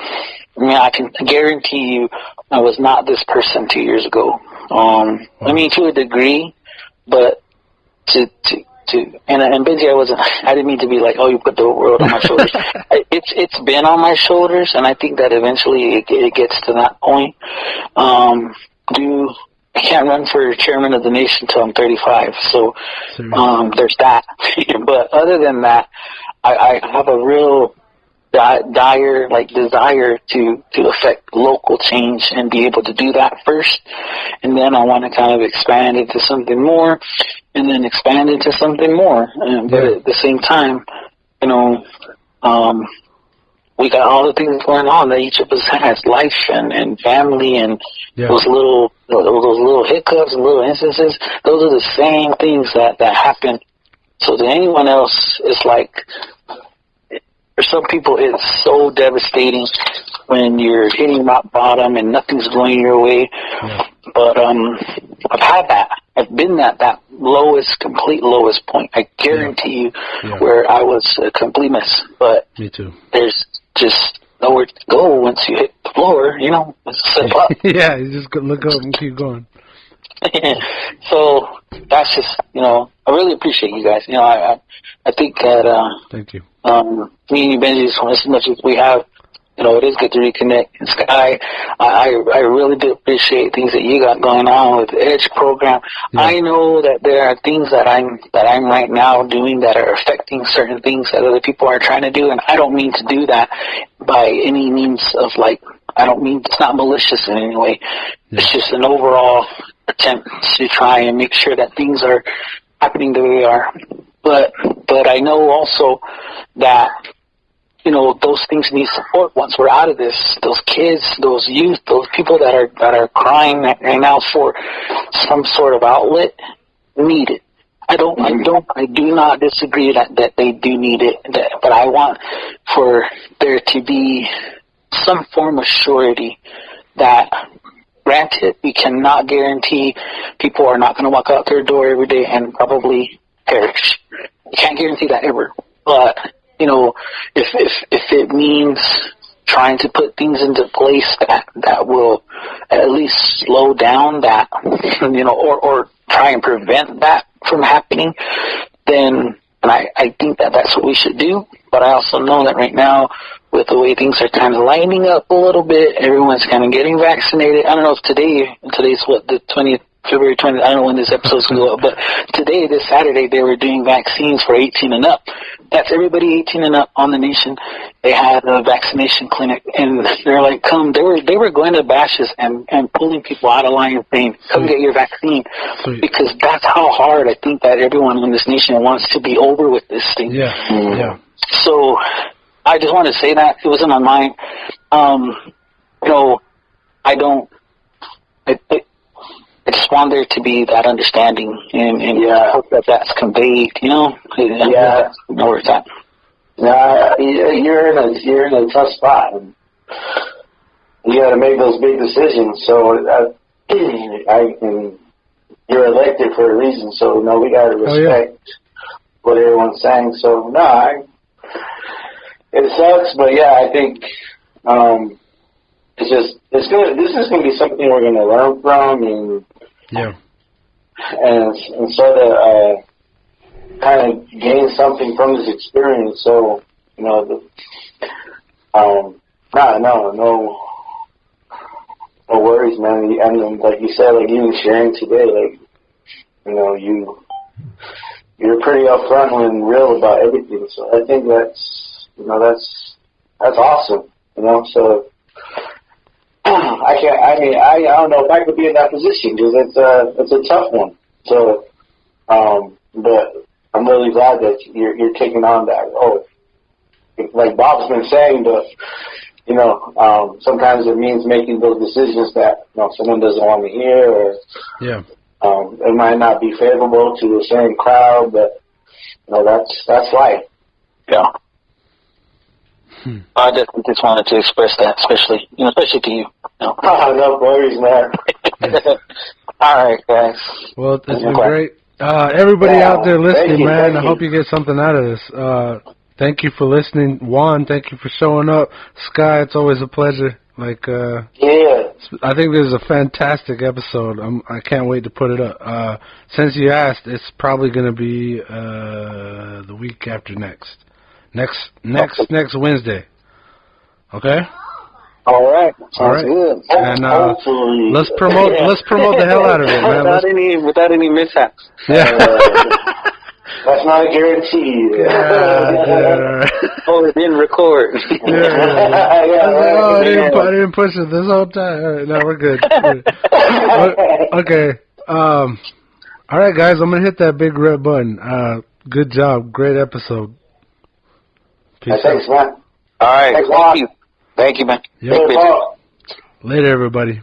I mean, I can guarantee you I was not this person 2 years ago. I mean, to a degree, but and Benji, I didn't mean to be like, oh, you put the world on my shoulders. It's been on my shoulders, and I think that eventually it gets to that point. I can't run for chairman of the nation until I'm 35, so there's that. But other than that, I have a real dire desire to affect local change and be able to do that first, and then I want to kind of expand into something more, and then expand into something more. But at the same time, you know, we got all the things going on that each of us has, life and family, and those little hiccups and little instances. Those are the same things that happen. So to anyone else, it's like, for some people, it's so devastating when you're hitting rock bottom and nothing's going your way. But I've had that. I've been at that complete lowest point. I guarantee you where I was a complete mess. But me too. There's just nowhere to go once you hit the floor, you know. Step up. Yeah, you just look up and keep going. So that's just, you know, I really appreciate you guys. You know, I think that thank you. Me and you, Benji, as much as we have, you know, it is good to reconnect. And Sky, I really do appreciate things that you got going on with the EDGE program. I know that there are things that I'm right now doing that are affecting certain things that other people are trying to do, and I don't mean to do that by any means of it's not malicious in any way. It's just an overall attempt to try and make sure that things are happening the way they are. But I know also that, you know, those things need support once we're out of this. Those kids, those youth, those people that are crying right now for some sort of outlet need it. I do not disagree that they do need it, but I want for there to be some form of surety that, granted, we cannot guarantee people are not going to walk out their door every day and probably perish. You can't guarantee that ever. But you know, if it means trying to put things into place that will at least slow down that, you know, or try and prevent that from happening, then I think that's what we should do. But I also know that right now, with the way things are kind of lining up a little bit, everyone's kind of getting vaccinated. I don't know if today's what, the 20th, February 20th, I don't know when this episode's going to go up, but today, this Saturday, they were doing vaccines for 18 and up. That's everybody 18 and up on the nation. They had a vaccination clinic, and they're like, come, they were going to bashes and pulling people out of line and saying, come get your vaccine. Because that's how hard I think that everyone in this nation wants to be over with this thing. Yeah. So I just want to say that. It was in my mind. You know, I just want there to be that understanding, and I hope that's conveyed, you know? Yeah. You know where it's at. Nah, you're in a tough spot. You got to make those big decisions. So you're elected for a reason. So no, we got to respect what everyone's saying. So no, it sucks, but yeah, I think this is gonna be something we're gonna learn from, and sort of kind of gain something from this experience. So, you know, no worries, man. And like you said, like even sharing today, like, you know, you're pretty upfront and real about everything. So I think that's awesome. You know, so I don't know if I could be in that position, because it's a tough one. So, but I'm really glad that you're taking on that role. Like Bob's been saying, but you know, sometimes it means making those decisions that, you know, someone doesn't want to hear, or it might not be favorable to a certain crowd, but you know, that's life. Yeah. I definitely just wanted to express that, especially to you. No worries, man. All right, guys. Well, it's been great. Everybody out there listening, man, I hope you get something out of this. Thank you for listening. Juan, thank you for showing up. Sky, it's always a pleasure. I think this is a fantastic episode. I can't wait to put it up. Since you asked, it's probably going to be the week after next. Next Wednesday. Okay? All right. Sounds good. And let's promote the hell out of it, man. Without any mishaps. Yeah. That's not a guarantee. Oh, it didn't record. I didn't push it this whole time. All right, no, we're good. Okay. All right, guys, I'm gonna hit that big red button. Good job. Great episode. Thanks, man. All right. Thank you. Thank you, man. Yep. Later, everybody.